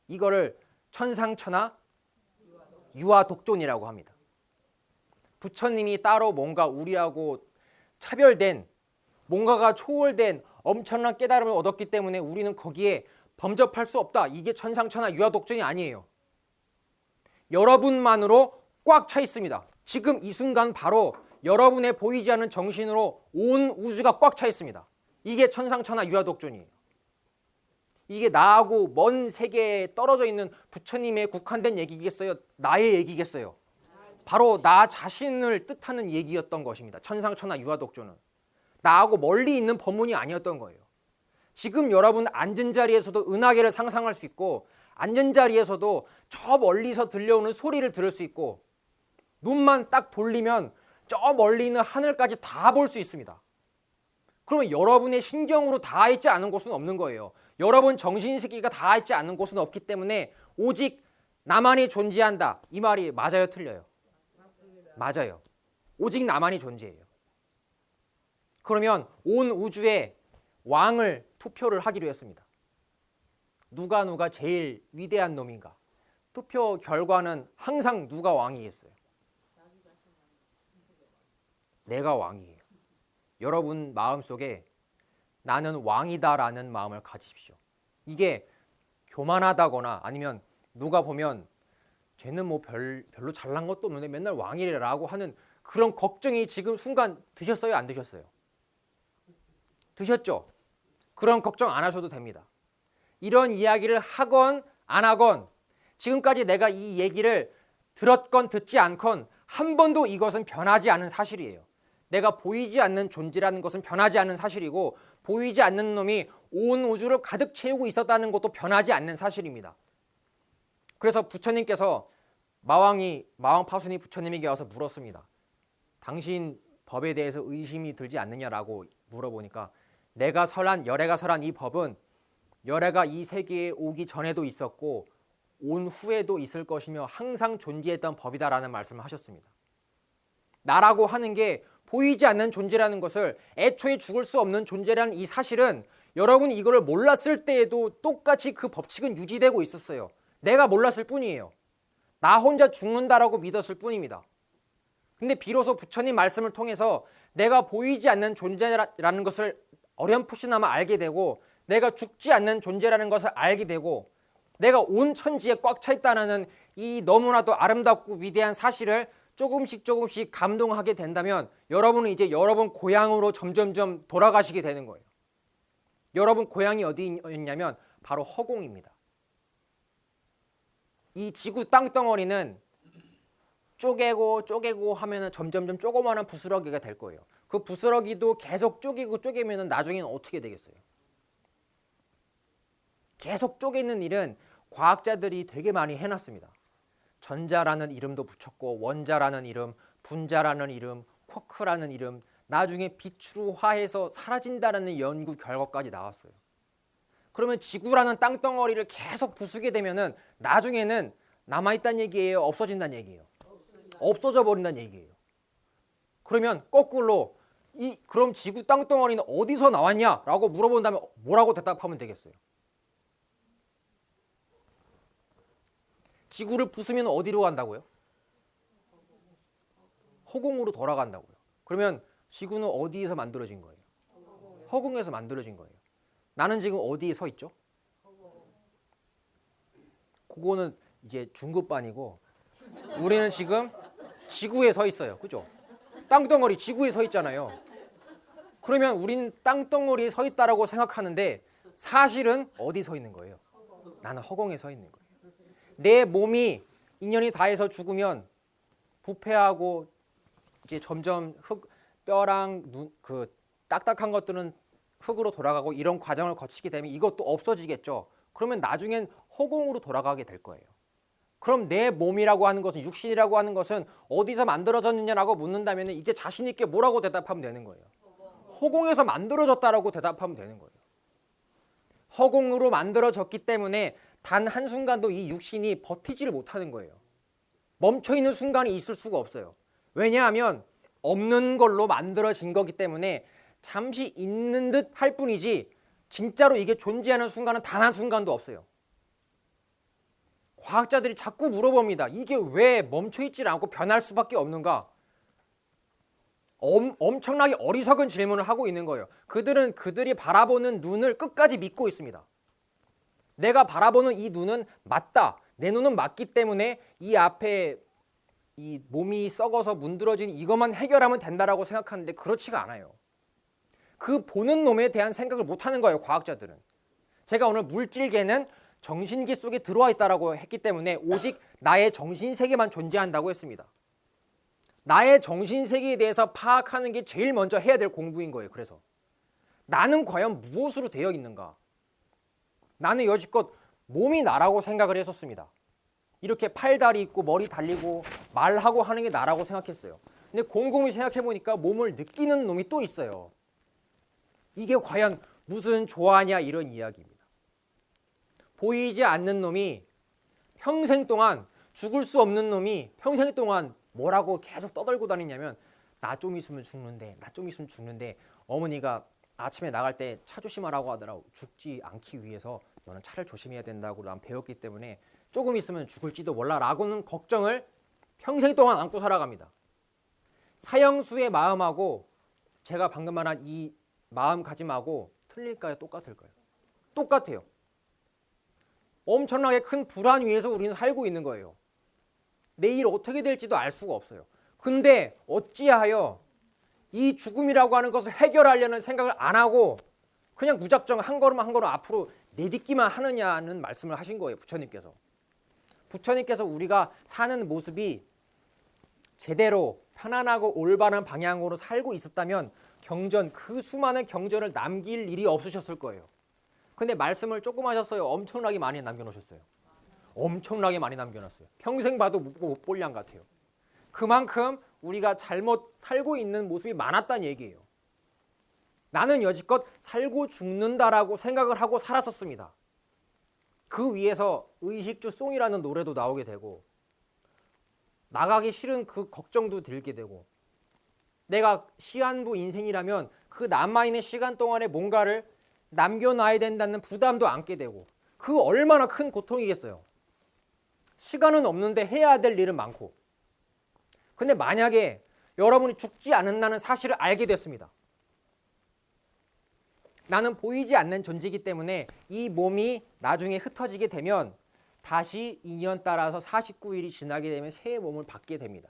이거를 천상천하 유아독존이라고 합니다. 부처님이 따로 뭔가 우리하고 차별된, 뭔가가 초월된 엄청난 깨달음을 얻었기 때문에 우리는 거기에 범접할 수 없다. 이게 천상천하 유아독존이 아니에요. 여러분만으로 꽉 차 있습니다. 지금 이 순간 바로 여러분의 보이지 않는 정신으로 온 우주가 꽉 차 있습니다. 이게 천상천하 유아독존이에요. 이게 나하고 먼 세계에 떨어져 있는 부처님의 국한된 얘기겠어요? 나의 얘기겠어요? 바로 나 자신을 뜻하는 얘기였던 것입니다. 천상천하 유아독존은. 나하고 멀리 있는 법문이 아니었던 거예요. 지금 여러분 앉은 자리에서도 은하계를 상상할 수 있고, 앉은 자리에서도 저 멀리서 들려오는 소리를 들을 수 있고, 눈만 딱 돌리면 저 멀리 있는 하늘까지 다 볼 수 있습니다. 그러면 여러분의 신경으로 닿아 있지 않은 곳은 없는 거예요. 여러분 정신세계가 닿아 있지 않은 곳은 없기 때문에 오직 나만이 존재한다. 이 말이 맞아요, 틀려요? 맞아요. 오직 나만이 존재해요. 그러면 온 우주에 왕을 투표를 하기로 했습니다. 누가 제일 위대한 놈인가? 투표 결과는 항상 누가 왕이겠어요? 내가 왕이에요. 여러분 마음속에 나는 왕이다라는 마음을 가지십시오. 이게 교만하다거나 아니면 누가 보면 쟤는 뭐 별로 잘난 것도 없는데 맨날 왕이래라고 하는 그런 걱정이 지금 순간 드셨어요? 안 드셨어요? 드셨죠? 그런 걱정 안 하셔도 됩니다. 이런 이야기를 하건 안 하건, 지금까지 내가 이 얘기를 들었건 듣지 않건 한 번도 이것은 변하지 않은 사실이에요. 내가 보이지 않는 존재라는 것은 변하지 않는 사실이고, 보이지 않는 놈이 온 우주를 가득 채우고 있었다는 것도 변하지 않는 사실입니다. 그래서 부처님께서 마왕 파순이 부처님에게 와서 물었습니다. 당신 법에 대해서 의심이 들지 않느냐라고 물어보니까, 내가 설한, 열애가 설한 이 법은 열애가 이 세계에 오기 전에도 있었고 온 후에도 있을 것이며 항상 존재했던 법이다라는 말씀을 하셨습니다. 나라고 하는 게 보이지 않는 존재라는 것을, 애초에 죽을 수 없는 존재라는 이 사실은 여러분이 이거를 몰랐을 때에도 똑같이 그 법칙은 유지되고 있었어요. 내가 몰랐을 뿐이에요. 나 혼자 죽는다라고 믿었을 뿐입니다. 근데 비로소 부처님 말씀을 통해서 내가 보이지 않는 존재라는 것을 어렴풋이나마 알게 되고, 내가 죽지 않는 존재라는 것을 알게 되고, 내가 온 천지에 꽉 차 있다는 이 너무나도 아름답고 위대한 사실을 조금씩 감동하게 된다면, 여러분은 이제 여러분 고향으로 점점점 돌아가시게 되는 거예요. 여러분 고향이 어디였냐면 바로 허공입니다. 이 지구 땅덩어리는 쪼개고 하면은 점점점 조그마한 부스러기가 될 거예요. 그 부스러기도 계속 쪼개면은 나중에는 어떻게 되겠어요? 계속 쪼개는 일은 과학자들이 되게 많이 해놨습니다. 전자라는 이름도 붙였고, 원자라는 이름, 분자라는 이름, 쿼크라는 이름, 나중에 빛으로 화해서 사라진다는 연구 결과까지 나왔어요. 그러면 지구라는 땅덩어리를 계속 부수게 되면은 나중에는 남아있다는 얘기예요? 없어진다는 얘기예요? 없어져 버린다는 얘기예요. 그러면 거꾸로 그럼 지구 땅덩어리는 어디서 나왔냐라고 물어본다면 뭐라고 대답하면 되겠어요? 지구를 부수면 어디로 간다고요? 허공으로 돌아간다고요. 그러면 지구는 어디에서 만들어진 거예요? 허공에서 만들어진 거예요. 나는 지금 어디에 서 있죠? 그거는 이제 중급반이고, 우리는 지금 지구에 서 있어요. 그죠? 땅덩어리 지구에 서 있잖아요. 그러면 우리는 땅덩어리에 서 있다라고 생각하는데, 사실은 어디 서 있는 거예요? 나는 허공에 서 있는 거예요. 내 몸이 인연이 다해서 죽으면 부패하고 이제 점점 뼈랑 그 딱딱한 것들은 흙으로 돌아가고 이런 과정을 거치게 되면 이것도 없어지겠죠. 그러면 나중엔 허공으로 돌아가게 될 거예요. 그럼 내 몸이라고 하는 것은, 육신이라고 하는 것은 어디서 만들어졌느냐라고 묻는다면 이제 자신 있게 뭐라고 대답하면 되는 거예요? 허공에서 만들어졌다라고 대답하면 되는 거예요. 허공으로 만들어졌기 때문에 단 한순간도 이 육신이 버티지를 못하는 거예요. 멈춰있는 순간이 있을 수가 없어요. 왜냐하면 없는 걸로 만들어진 거기 때문에 잠시 있는 듯 할 뿐이지 진짜로 이게 존재하는 순간은 단 한순간도 없어요. 과학자들이 자꾸 물어봅니다. 이게 왜 멈춰있지 않고 변할 수밖에 없는가? 엄청나게 어리석은 질문을 하고 있는 거예요. 그들은 그들이 바라보는 눈을 끝까지 믿고 있습니다. 내가 바라보는 이 눈은 맞다. 내 눈은 맞기 때문에 이 앞에 이 몸이 썩어서 문드러진 이것만 해결하면 된다라고 생각하는데 그렇지가 않아요. 그 보는 놈에 대한 생각을 못하는 거예요. 과학자들은. 제가 오늘 물질계는 정신계 속에 들어와 있다라고 했기 때문에 오직 나의 정신세계만 존재한다고 했습니다. 나의 정신세계에 대해서 파악하는 게 제일 먼저 해야 될 공부인 거예요. 그래서 나는 과연 무엇으로 되어 있는가? 나는 여지껏 몸이 나라고 생각을 했었습니다. 이렇게 팔다리 있고 머리 달리고 말하고 하는 게 나라고 생각했어요. 근데 곰곰이 생각해보니까 몸을 느끼는 놈이 또 있어요. 이게 과연 무슨 조화냐 이런 이야기입니다. 보이지 않는 놈이 평생 동안, 죽을 수 없는 놈이 평생 동안 뭐라고 계속 떠들고 다니냐면 나 좀 있으면 죽는데, 나 좀 있으면 죽는데, 어머니가 아침에 나갈 때 차 조심하라고 하더라고. 죽지 않기 위해서 너는 차를 조심해야 된다고 난 배웠기 때문에 조금 있으면 죽을지도 몰라라고는 걱정을 평생 동안 안고 살아갑니다. 사형수의 마음하고 제가 방금 말한 이 마음가짐하고 틀릴까요? 똑같을까요? 똑같아요. 엄청나게 큰 불안 위에서 우리는 살고 있는 거예요. 내일 어떻게 될지도 알 수가 없어요. 근데 어찌하여 이 죽음이라고 하는 것을 해결하려는 생각을 안 하고 그냥 무작정 한 걸음 한 걸음 앞으로 내딛기만 하느냐는 말씀을 하신 거예요. 부처님께서. 부처님께서 우리가 사는 모습이 제대로 편안하고 올바른 방향으로 살고 있었다면 경전, 그 수많은 경전을 남길 일이 없으셨을 거예요. 근데 말씀을 조금 하셨어요. 엄청나게 많이 남겨놓으셨어요. 엄청나게 많이 남겨놨어요. 평생 봐도 못 볼 양 같아요. 그만큼 우리가 잘못 살고 있는 모습이 많았다는 얘기예요. 나는 여지껏 살고 죽는다라고 생각을 하고 살았었습니다. 그 위에서 의식주 송이라는 노래도 나오게 되고 나가기 싫은 그 걱정도 들게 되고 내가 시한부 인생이라면 그 남아있는 시간 동안에 뭔가를 남겨놔야 된다는 부담도 안게 되고 그 얼마나 큰 고통이겠어요. 시간은 없는데 해야 될 일은 많고 근데 만약에 여러분이 죽지 않는다는 사실을 알게 됐습니다. 나는 보이지 않는 존재이기 때문에 이 몸이 나중에 흩어지게 되면 다시 인연 따라서 49일이 지나게 되면 새 몸을 받게 됩니다.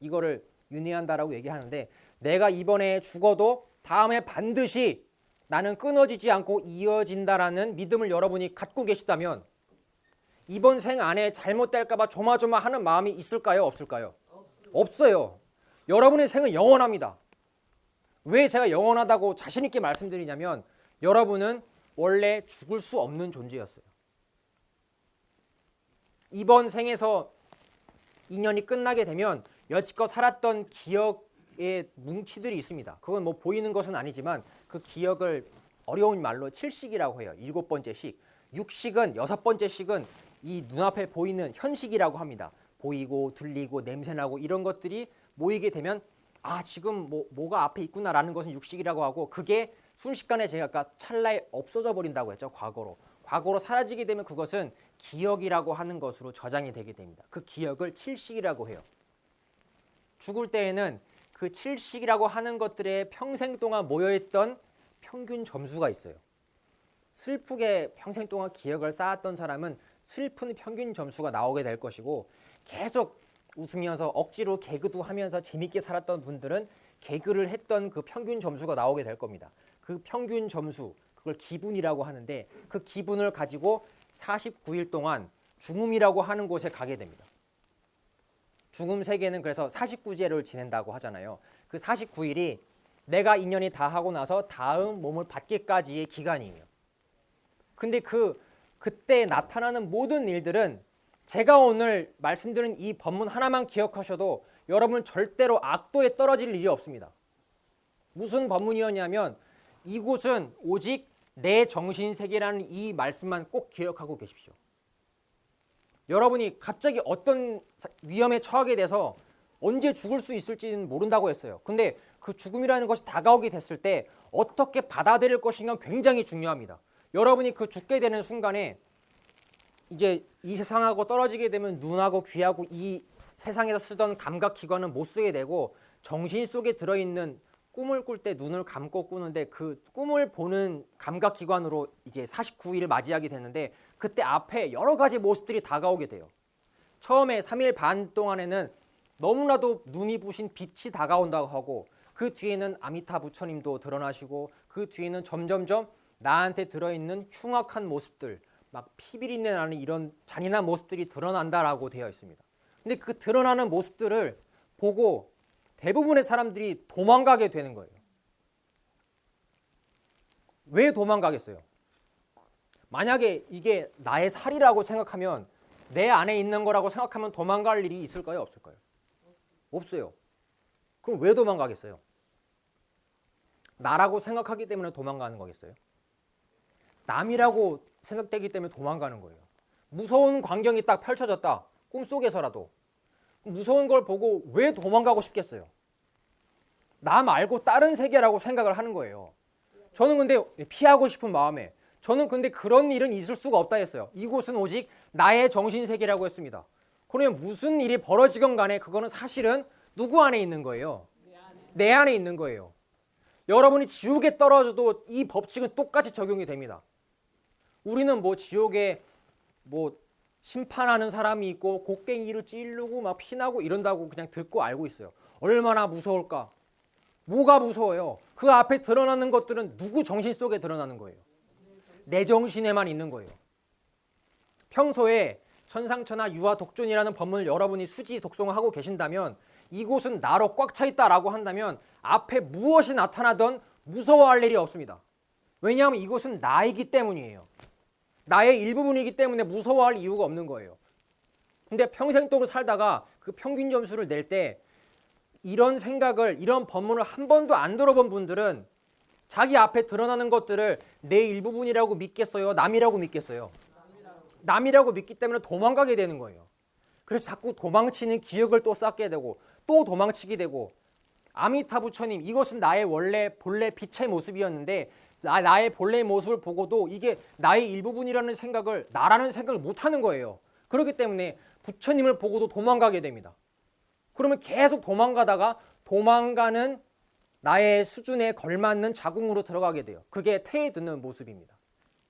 이거를 윤회한다라고 얘기하는데 내가 이번에 죽어도 다음에 반드시 나는 끊어지지 않고 이어진다라는 믿음을 여러분이 갖고 계시다면 이번 생 안에 잘못될까 봐 조마조마하는 마음이 있을까요? 없을까요? 없어요. 여러분의 생은 영원합니다. 왜 제가 영원하다고 자신 있게 말씀드리냐면 여러분은 원래 죽을 수 없는 존재였어요. 이번 생에서 인연이 끝나게 되면 여지껏 살았던 기억의 뭉치들이 있습니다. 그건 뭐 보이는 것은 아니지만 그 기억을 어려운 말로 칠식이라고 해요. 7번째 식. 육식은 6번째 식은 이 눈앞에 보이는 현식이라고 합니다. 보이고 들리고 냄새나고 이런 것들이 모이게 되면 아 지금 뭐가 앞에 있구나라는 것은 육식이라고 하고 그게 순식간에 제가 아까 찰나에 없어져 버린다고 했죠. 과거로 사라지게 되면 그것은 기억이라고 하는 것으로 저장이 되게 됩니다. 그 기억을 칠식이라고 해요. 죽을 때에는 그 칠식이라고 하는 것들에 평생 동안 모여있던 평균 점수가 있어요. 슬프게 평생 동안 기억을 쌓았던 사람은 슬픈 평균 점수가 나오게 될 것이고 계속 웃으면서 억지로 개그도 하면서 재밌게 살았던 분들은 개그를 했던 그 평균 점수가 나오게 될 겁니다. 그 평균 점수, 그걸 기분이라고 하는데 그 기분을 가지고 49일 동안 중음이라고 하는 곳에 가게 됩니다. 중음 세계는 그래서 49제를 지낸다고 하잖아요. 그 49일이 내가 인연이 다 하고 나서 다음 몸을 받기까지의 기간이에요. 근데 그때 나타나는 모든 일들은 제가 오늘 말씀드린 이 법문 하나만 기억하셔도 여러분 절대로 악도에 떨어질 일이 없습니다. 무슨 법문이었냐면 이곳은 오직 내 정신세계라는 이 말씀만 꼭 기억하고 계십시오. 여러분이 갑자기 어떤 위험에 처하게 돼서 언제 죽을 수 있을지는 모른다고 했어요. 근데 그 죽음이라는 것이 다가오게 됐을 때 어떻게 받아들일 것인가 굉장히 중요합니다. 여러분이 그 죽게 되는 순간에 이제 이 세상하고 떨어지게 되면 눈하고 귀하고 이 세상에서 쓰던 감각기관은 못 쓰게 되고 정신 속에 들어있는 꿈을 꿀 때 눈을 감고 꾸는데 그 꿈을 보는 감각기관으로 이제 49일을 맞이하게 되는데 그때 앞에 여러 가지 모습들이 다가오게 돼요. 처음에 3일 반 동안에는 너무나도 눈이 부신 빛이 다가온다고 하고 그 뒤에는 아미타 부처님도 드러나시고 그 뒤에는 점점점 나한테 들어있는 흉악한 모습들 막 피비린내 나는 이런 잔인한 모습들이 드러난다라고 되어 있습니다. 근데 그 드러나는 모습들을 보고 대부분의 사람들이 도망가게 되는 거예요. 왜 도망가겠어요? 만약에 이게 나의 살이라고 생각하면 내 안에 있는 거라고 생각하면 도망갈 일이 있을까요? 없을까요? 없어요. 그럼 왜 도망가겠어요? 나라고 생각하기 때문에 도망가는 거겠어요? 남이라고 생각되기 때문에 도망가는 거예요. 무서운 광경이 딱 펼쳐졌다. 꿈속에서라도. 무서운 걸 보고 왜 도망가고 싶겠어요? 나 말고 다른 세계라고 생각을 하는 거예요. 저는 근데 피하고 싶은 마음에 저는 근데 그런 일은 있을 수가 없다 했어요. 이곳은 오직 나의 정신세계라고 했습니다. 그러면 무슨 일이 벌어지건 간에 그거는 사실은 누구 안에 있는 거예요? 내 안에 있는 거예요. 여러분이 지옥에 떨어져도 이 법칙은 똑같이 적용이 됩니다. 우리는 뭐 지옥에 뭐 심판하는 사람이 있고 곡괭이를 찌르고 막 피나고 이런다고 그냥 듣고 알고 있어요. 얼마나 무서울까? 뭐가 무서워요? 그 앞에 드러나는 것들은 누구 정신 속에 드러나는 거예요? 내 정신에만 있는 거예요. 평소에 천상천하 유아독존이라는 법문을 여러분이 수지 독송하고 계신다면 이곳은 나로 꽉 차 있다라고 한다면 앞에 무엇이 나타나던 무서워할 일이 없습니다. 왜냐하면 이곳은 나이기 때문이에요. 나의 일부분이기 때문에 무서워할 이유가 없는 거예요. 근데 평생 동안 살다가 그 평균 점수를 낼 때 이런 생각을, 이런 법문을 한 번도 안 들어본 분들은 자기 앞에 드러나는 것들을 내 일부분이라고 믿겠어요? 남이라고 믿겠어요? 남이라고 믿기 때문에 도망가게 되는 거예요. 그래서 자꾸 도망치는 기억을 또 쌓게 되고 또 도망치게 되고 아미타 부처님 이것은 나의 원래 본래 빛의 모습이었는데 나의 본래의 모습을 보고도 이게 나의 일부분이라는 생각을 나라는 생각을 못하는 거예요. 그렇기 때문에 부처님을 보고도 도망가게 됩니다. 그러면 계속 도망가다가 도망가는 나의 수준에 걸맞는 자궁으로 들어가게 돼요. 그게 태에 듣는 모습입니다.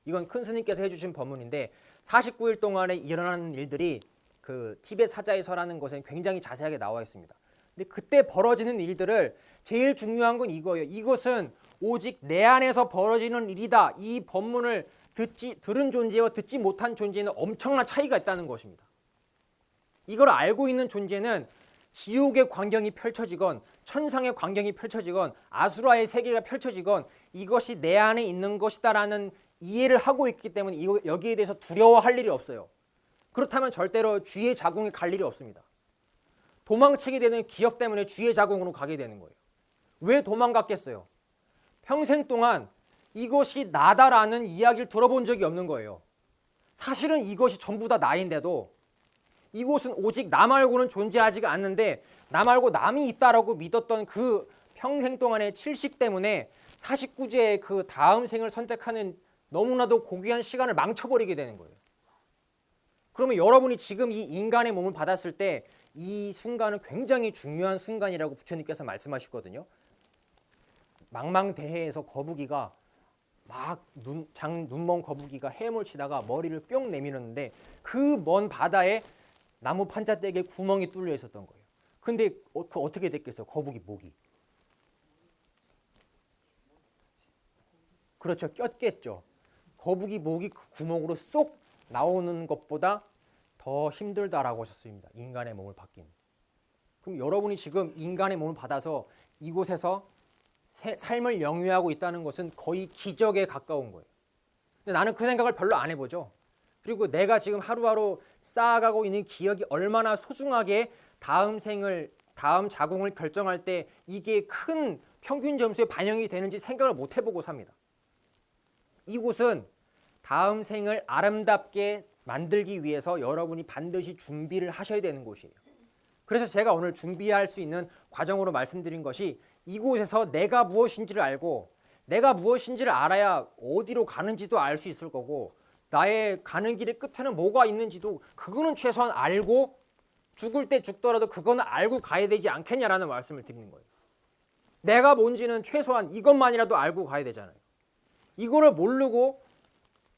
이건 큰 스님께서 해주신 법문인데 49일 동안에 일어나는 일들이 그 티벳 사자에서라는 것에 굉장히 자세하게 나와 있습니다. 근데 그때 벌어지는 일들을 제일 중요한 건 이거예요. 이것은 오직 내 안에서 벌어지는 일이다. 이 법문을 들은 존재와 듣지 못한 존재는 엄청난 차이가 있다는 것입니다. 이걸 알고 있는 존재는 지옥의 광경이 펼쳐지건 천상의 광경이 펼쳐지건 아수라의 세계가 펼쳐지건 이것이 내 안에 있는 것이다라는 이해를 하고 있기 때문에 여기에 대해서 두려워할 일이 없어요. 그렇다면 절대로 쥐의 자궁에 갈 일이 없습니다. 도망치게 되는 기억 때문에 쥐의 자궁으로 가게 되는 거예요. 왜 도망갔겠어요? 평생 동안 이것이 나다라는 이야기를 들어본 적이 없는 거예요. 사실은 이것이 전부 다 나인데도 이곳은 오직 나 말고는 존재하지가 않는데 나 말고 남이 있다라고 믿었던 그 평생 동안의 칠식 때문에 49제의 그 다음 생을 선택하는 너무나도 고귀한 시간을 망쳐버리게 되는 거예요. 그러면 여러분이 지금 이 인간의 몸을 받았을 때 이 순간은 굉장히 중요한 순간이라고 부처님께서 말씀하시거든요. 망망대해에서 거북이가 막 눈먼 거북이가 헤엄을 치다가 머리를 뿅 내밀었는데 그 먼 바다에 나무 판자떼기에 구멍이 뚫려 있었던 거예요. 근데 그 어떻게 됐겠어요? 거북이 목이. 그렇죠. 꼈겠죠. 거북이 목이 그 구멍으로 쏙 나오는 것보다 더 힘들다라고 하셨습니다. 인간의 몸을 받기는. 그럼 여러분이 지금 인간의 몸을 받아서 이곳에서 삶을 영위하고 있다는 것은 거의 기적에 가까운 거예요. 근데 나는 그 생각을 별로 안 해보죠. 그리고 내가 지금 하루하루 쌓아가고 있는 기억이 얼마나 소중하게 다음 자궁을 결정할 때 이게 큰 평균 점수에 반영이 되는지 생각을 못 해보고 삽니다. 이곳은 다음 생을 아름답게 만들기 위해서 여러분이 반드시 준비를 하셔야 되는 곳이에요. 그래서 제가 오늘 준비할 수 있는 과정으로 말씀드린 것이 이곳에서 내가 무엇인지를 알고 내가 무엇인지를 알아야 어디로 가는지도 알 수 있을 거고 나의 가는 길의 끝에는 뭐가 있는지도 그거는 최소한 알고 죽을 때 죽더라도 그거는 알고 가야 되지 않겠냐라는 말씀을 드리는 거예요. 내가 뭔지는 최소한 이것만이라도 알고 가야 되잖아요. 이거를 모르고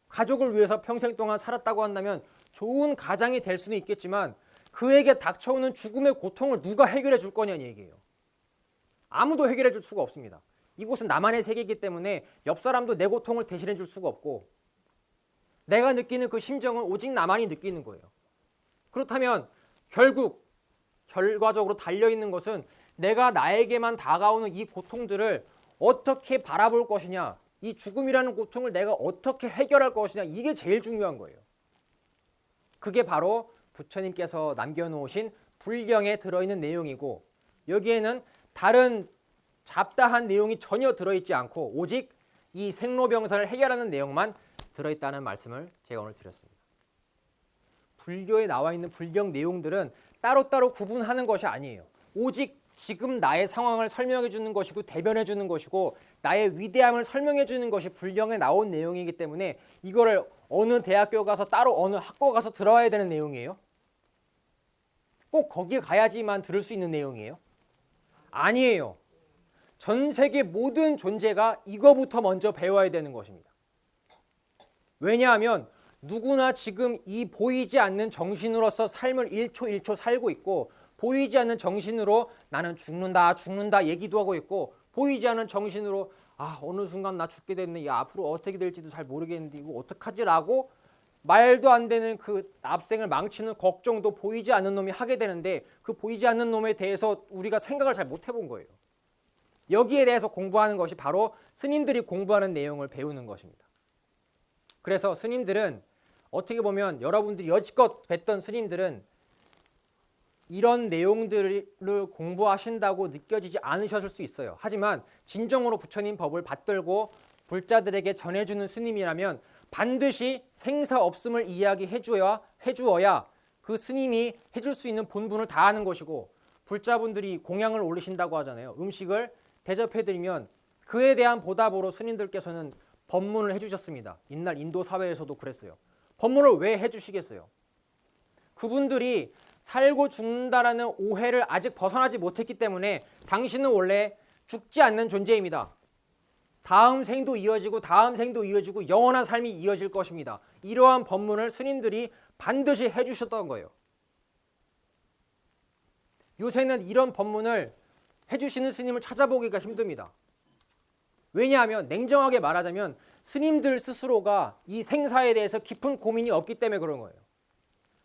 가족을 위해서 평생 동안 살았다고 한다면 좋은 가장이 될 수는 있겠지만 그에게 닥쳐오는 죽음의 고통을 누가 해결해 줄 거냐는 얘기예요. 아무도 해결해 줄 수가 없습니다. 이곳은 나만의 세계이기 때문에 옆 사람도 내 고통을 대신해 줄 수가 없고 내가 느끼는 그 심정은 오직 나만이 느끼는 거예요. 그렇다면 결국 결과적으로 달려있는 것은 내가 나에게만 다가오는 이 고통들을 어떻게 바라볼 것이냐, 이 죽음이라는 고통을 내가 어떻게 해결할 것이냐, 이게 제일 중요한 거예요. 그게 바로 부처님께서 남겨놓으신 불경에 들어있는 내용이고 여기에는 다른 잡다한 내용이 전혀 들어있지 않고 오직 이 생로병사를 해결하는 내용만 들어있다는 말씀을 제가 오늘 드렸습니다. 불교에 나와 있는 불경 내용들은 따로따로 구분하는 것이 아니에요. 오직 지금 나의 상황을 설명해 주는 것이고 대변해 주는 것이고 나의 위대함을 설명해 주는 것이 불경에 나온 내용이기 때문에 이거를 어느 대학교 가서 따로 어느 학교 가서 들어야 되는 내용이에요? 꼭 거기에 가야지만 들을 수 있는 내용이에요? 아니에요. 전 세계 모든 존재가 이거부터 먼저 배워야 되는 것입니다. 왜냐하면 누구나 지금 이 보이지 않는 정신으로서 삶을 1초 1초 살고 있고 보이지 않는 정신으로 나는 죽는다 얘기도 하고 있고 보이지 않는 정신으로 어느 순간 나 죽게 됐네. 앞으로 어떻게 될지도 잘 모르겠는데 이거 어떡하지라고 말도 안 되는 그 납생을 망치는 걱정도 보이지 않는 놈이 하게 되는데 그 보이지 않는 놈에 대해서 우리가 생각을 잘 못 해본 거예요. 여기에 대해서 공부하는 것이 바로 스님들이 공부하는 내용을 배우는 것입니다. 그래서 스님들은 어떻게 보면 여러분들이 여지껏 뵀던 스님들은 이런 내용들을 공부하신다고 느껴지지 않으셨을 수 있어요. 하지만 진정으로 부처님 법을 받들고 불자들에게 전해주는 스님이라면 반드시 생사 없음을 이야기해 주어야 그 스님이 해줄 수 있는 본분을 다하는 것이고 불자분들이 공양을 올리신다고 하잖아요. 음식을 대접해드리면 그에 대한 보답으로 스님들께서는 법문을 해주셨습니다. 옛날 인도 사회에서도 그랬어요. 법문을 왜 해주시겠어요? 그분들이 살고 죽는다라는 오해를 아직 벗어나지 못했기 때문에 당신은 원래 죽지 않는 존재입니다. 다음 생도 이어지고 다음 생도 이어지고 영원한 삶이 이어질 것입니다. 이러한 법문을 스님들이 반드시 해주셨던 거예요. 요새는 이런 법문을 해주시는 스님을 찾아보기가 힘듭니다. 왜냐하면 냉정하게 말하자면 스님들 스스로가 이 생사에 대해서 깊은 고민이 없기 때문에 그런 거예요.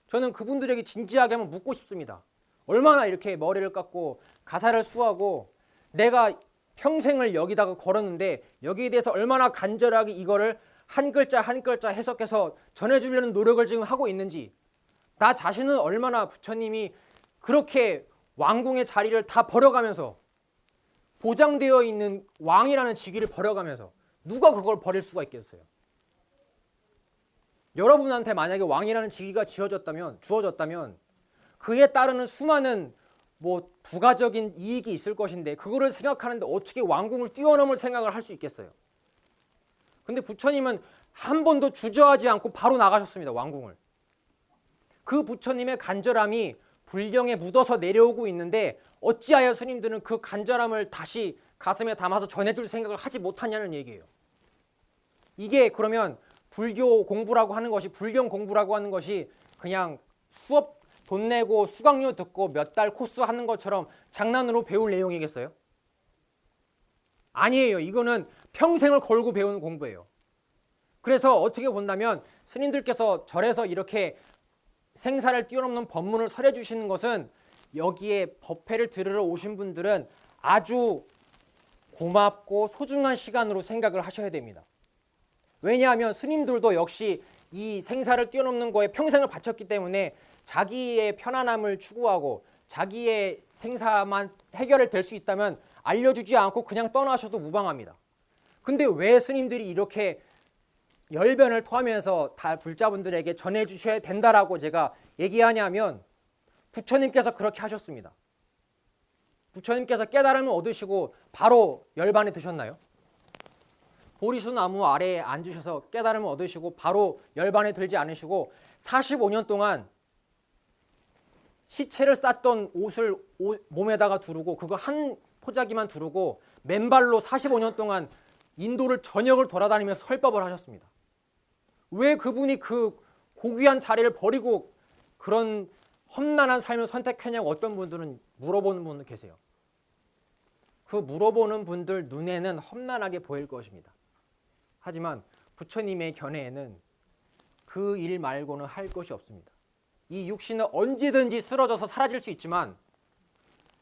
저는 그분들에게 진지하게 한번 묻고 싶습니다. 얼마나 이렇게 머리를 깎고 가사를 수하고 내가 평생을 여기다가 걸었는데 여기에 대해서 얼마나 간절하게 이거를 한 글자 한 글자 해석해서 전해주려는 노력을 지금 하고 있는지 나 자신은 얼마나 부처님이 그렇게 왕궁의 자리를 다 버려가면서 보장되어 있는 왕이라는 직위를 버려가면서 누가 그걸 버릴 수가 있겠어요? 여러분한테 만약에 왕이라는 직위가 주어졌다면 그에 따르는 수많은 부가적인 이익이 있을 것인데 그거를 생각하는데 어떻게 왕궁을 뛰어넘을 생각을 할 수 있겠어요? 근데 부처님은 한 번도 주저하지 않고 바로 나가셨습니다. 왕궁을. 그 부처님의 간절함이 불경에 묻어서 내려오고 있는데 어찌하여 스님들은 그 간절함을 다시 가슴에 담아서 전해줄 생각을 하지 못하냐는 얘기예요. 이게 그러면 불교 공부라고 하는 것이 불경 공부라고 하는 것이 그냥 수업 돈 내고 수강료 듣고 몇 달 코스 하는 것처럼 장난으로 배울 내용이겠어요? 아니에요. 이거는 평생을 걸고 배우는 공부예요. 그래서 어떻게 본다면 스님들께서 절에서 이렇게 생사를 뛰어넘는 법문을 설해 주시는 것은 여기에 법회를 들으러 오신 분들은 아주 고맙고 소중한 시간으로 생각을 하셔야 됩니다. 왜냐하면 스님들도 역시 이 생사를 뛰어넘는 거에 평생을 바쳤기 때문에 자기의 편안함을 추구하고 자기의 생사만 해결이 될 수 있다면 알려주지 않고 그냥 떠나셔도 무방합니다. 근데 왜 스님들이 이렇게 열변을 토하면서 다 불자분들에게 전해주셔야 된다라고 제가 얘기하냐면 부처님께서 그렇게 하셨습니다. 부처님께서 깨달음을 얻으시고 바로 열반에 드셨나요? 보리수 나무 아래에 앉으셔서 깨달음을 얻으시고 바로 열반에 들지 않으시고 45년 동안 시체를 쌌던 옷을 몸에다가 두르고 그거 한 포자기만 두르고 맨발로 45년 동안 인도를 전역을 돌아다니면서 설법을 하셨습니다. 왜 그분이 그 고귀한 자리를 버리고 그런 험난한 삶을 선택했냐고 어떤 분들은 물어보는 분들 계세요. 그 물어보는 분들 눈에는 험난하게 보일 것입니다. 하지만 부처님의 견해에는 그 일 말고는 할 것이 없습니다. 이 육신은 언제든지 쓰러져서 사라질 수 있지만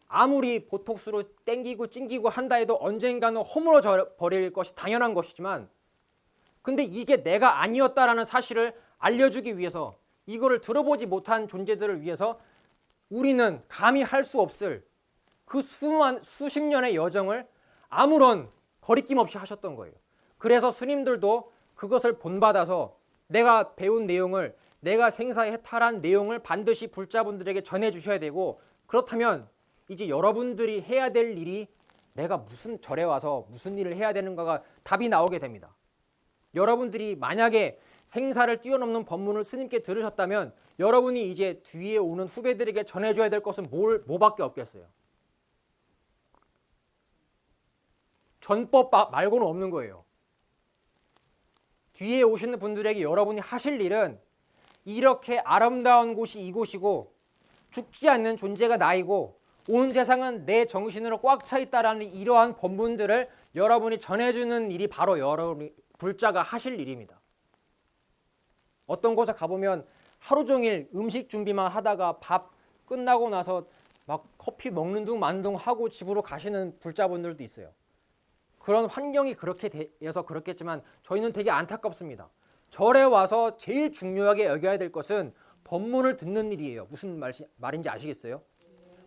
아무리 보톡스로 땡기고 찡기고 한다 해도 언젠가는 허물어져 버릴 것이 당연한 것이지만 근데 이게 내가 아니었다라는 사실을 알려주기 위해서 이거를 들어보지 못한 존재들을 위해서 우리는 감히 할 수 없을 그 수십 년의 여정을 아무런 거리낌 없이 하셨던 거예요. 그래서 스님들도 그것을 본받아서 내가 배운 내용을 내가 생사해탈한 내용을 반드시 불자분들에게 전해주셔야 되고 그렇다면 이제 여러분들이 해야 될 일이 내가 무슨 절에 와서 무슨 일을 해야 되는가가 답이 나오게 됩니다. 여러분들이 만약에 생사를 뛰어넘는 법문을 스님께 들으셨다면 여러분이 이제 뒤에 오는 후배들에게 전해줘야 될 것은 뭐밖에 없겠어요. 전법 말고는 없는 거예요. 뒤에 오시는 분들에게 여러분이 하실 일은 이렇게 아름다운 곳이 이곳이고 죽지 않는 존재가 나이고 온 세상은 내 정신으로 꽉 차 있다라는 이러한 법문들을 여러분이 전해주는 일이 바로 여러분이 불자가 하실 일입니다. 어떤 곳에 가보면 하루 종일 음식 준비만 하다가 밥 끝나고 나서 막 커피 먹는 둥 마는 둥 하고 집으로 가시는 불자분들도 있어요. 그런 환경이 그렇게 돼서 그렇겠지만 저희는 되게 안타깝습니다. 절에 와서 제일 중요하게 여겨야 될 것은 법문을 듣는 일이에요. 무슨 말인지 아시겠어요?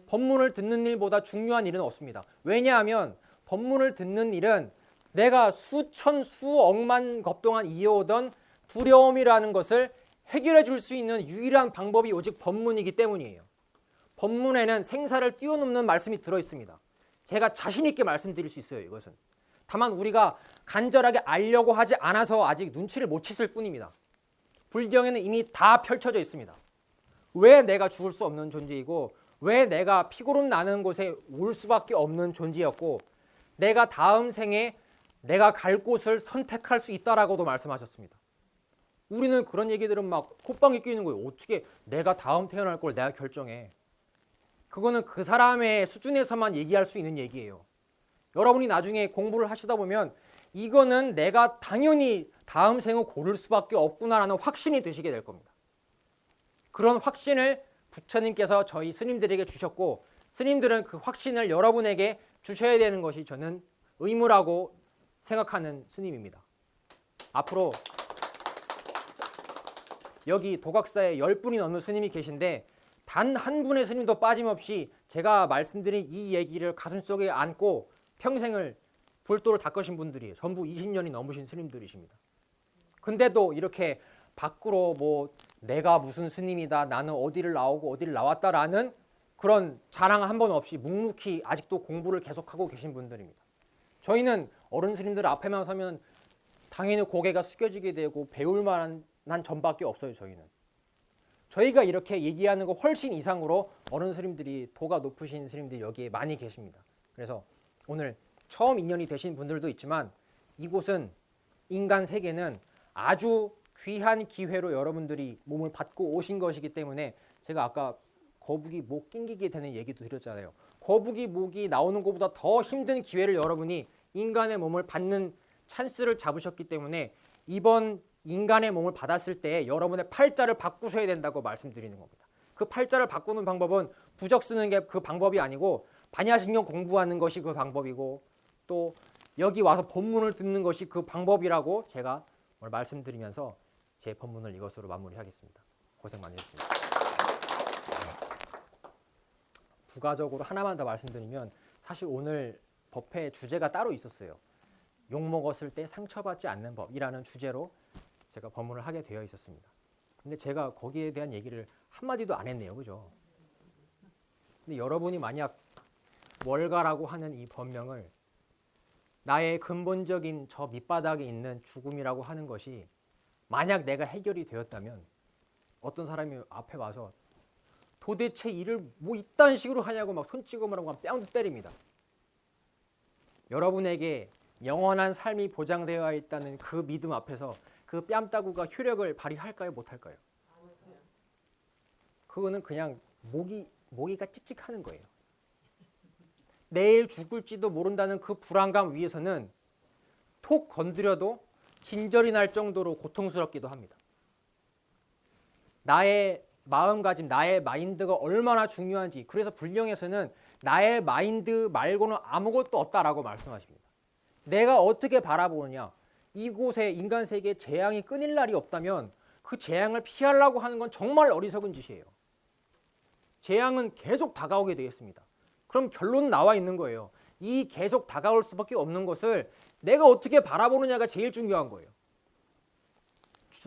법문을 듣는 일보다 중요한 일은 없습니다. 왜냐하면 법문을 듣는 일은 내가 수천 수억만 것 동안 이어오던 두려움이라는 것을 해결해 줄 수 있는 유일한 방법이 오직 법문이기 때문이에요. 법문에는 생사를 뛰어넘는 말씀이 들어있습니다. 제가 자신 있게 말씀드릴 수 있어요. 이것은. 다만 우리가 간절하게 알려고 하지 않아서 아직 눈치를 못 챘을 뿐입니다. 불경에는 이미 다 펼쳐져 있습니다. 왜 내가 죽을 수 없는 존재이고 왜 내가 피고름 나는 곳에 올 수밖에 없는 존재였고 내가 다음 생에 내가 갈 곳을 선택할 수 있다라고도 말씀하셨습니다. 우리는 그런 얘기들은 막 콧방귀 뀌는 거예요. 어떻게 내가 다음 태어날 걸 내가 결정해. 그거는 그 사람의 수준에서만 얘기할 수 있는 얘기예요. 여러분이 나중에 공부를 하시다 보면 이거는 내가 당연히 다음 생을 고를 수밖에 없구나라는 확신이 드시게 될 겁니다. 그런 확신을 부처님께서 저희 스님들에게 주셨고 스님들은 그 확신을 여러분에게 주셔야 되는 것이 저는 의무라고 생각하는 스님입니다. 앞으로 여기 도각사에 10분이 넘는 스님이 계신데 단 한 분의 스님도 빠짐없이 제가 말씀드린 이 얘기를 가슴속에 안고 평생을 불도를 닦으신 분들이 전부 20년이 넘으신 스님들이십니다. 근데도 이렇게 밖으로 뭐 내가 무슨 스님이다, 나는 어디를 나오고 어디를 나왔다라는 그런 자랑 한 번 없이 묵묵히 아직도 공부를 계속하고 계신 분들입니다. 저희는 어른 스님들 앞에만 서면 당연히 고개가 숙여지게 되고 배울 만한 점밖에 없어요. 저희가 이렇게 얘기하는 거 훨씬 이상으로 어른 스님들이 도가 높으신 스님들이 여기에 많이 계십니다. 그래서 오늘 처음 인연이 되신 분들도 있지만 이곳은 인간 세계는 아주 귀한 기회로 여러분들이 몸을 받고 오신 것이기 때문에 제가 아까 거북이 목 낑기게 되는 얘기도 드렸잖아요. 거북이 목이 나오는 것보다 더 힘든 기회를 여러분이 인간의 몸을 받는 찬스를 잡으셨기 때문에 이번 인간의 몸을 받았을 때 여러분의 팔자를 바꾸셔야 된다고 말씀드리는 겁니다. 그 팔자를 바꾸는 방법은 부적 쓰는 게 그 방법이 아니고 반야신경 공부하는 것이 그 방법이고 또 여기 와서 본문을 듣는 것이 그 방법이라고 제가 오늘 말씀드리면서 제 본문을 이것으로 마무리하겠습니다. 고생 많이 했습니다. 부가적으로 하나만 더 말씀드리면 사실 오늘 법회 주제가 따로 있었어요. 욕먹었을 때 상처받지 않는 법이라는 주제로 제가 법문을 하게 되어 있었습니다. 근데 제가 거기에 대한 얘기를 한마디도 안 했네요. 그죠? 근데 여러분이 만약 월가라고 하는 이 법명을 나의 근본적인 저 밑바닥에 있는 죽음이라고 하는 것이 만약 내가 해결이 되었다면 어떤 사람이 앞에 와서 도대체 일을 뭐 이딴 식으로 하냐고 막 손찌검을 하고 뺨도 때립니다. 여러분에게 영원한 삶이 보장되어 있다는 그 믿음 앞에서 그 뺨따구가 효력을 발휘할까요? 못할까요? 그거는 그냥 모기가 찍찍하는 거예요. 내일 죽을지도 모른다는 그 불안감 위에서는 톡 건드려도 진절이 날 정도로 고통스럽기도 합니다. 나의 마음가짐, 나의 마인드가 얼마나 중요한지, 그래서 불령에서는 나의 마인드 말고는 아무것도 없다라고 말씀하십니다. 내가 어떻게 바라보느냐, 이곳에 인간 세계에 재앙이 끊일 날이 없다면 그 재앙을 피하려고 하는 건 정말 어리석은 짓이에요. 재앙은 계속 다가오게 되겠습니다. 그럼 결론 나와 있는 거예요. 이 계속 다가올 수밖에 없는 것을 내가 어떻게 바라보느냐가 제일 중요한 거예요.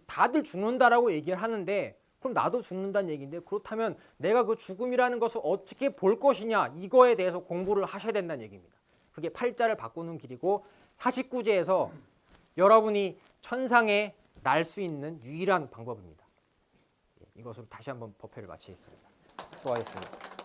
다들 죽는다라고 얘기를 하는데 그럼 나도 죽는다는 얘기인데, 그렇다면 내가 그 죽음이라는 것을 어떻게 볼 것이냐, 이거에 대해서 공부를 하셔야 된다는 얘기입니다. 그게 팔자를 바꾸는 길이고 49제에서 여러분이 천상에 날 수 있는 유일한 방법입니다. 이것으로 다시 한번 법회를 마치겠습니다. 수고하셨습니다.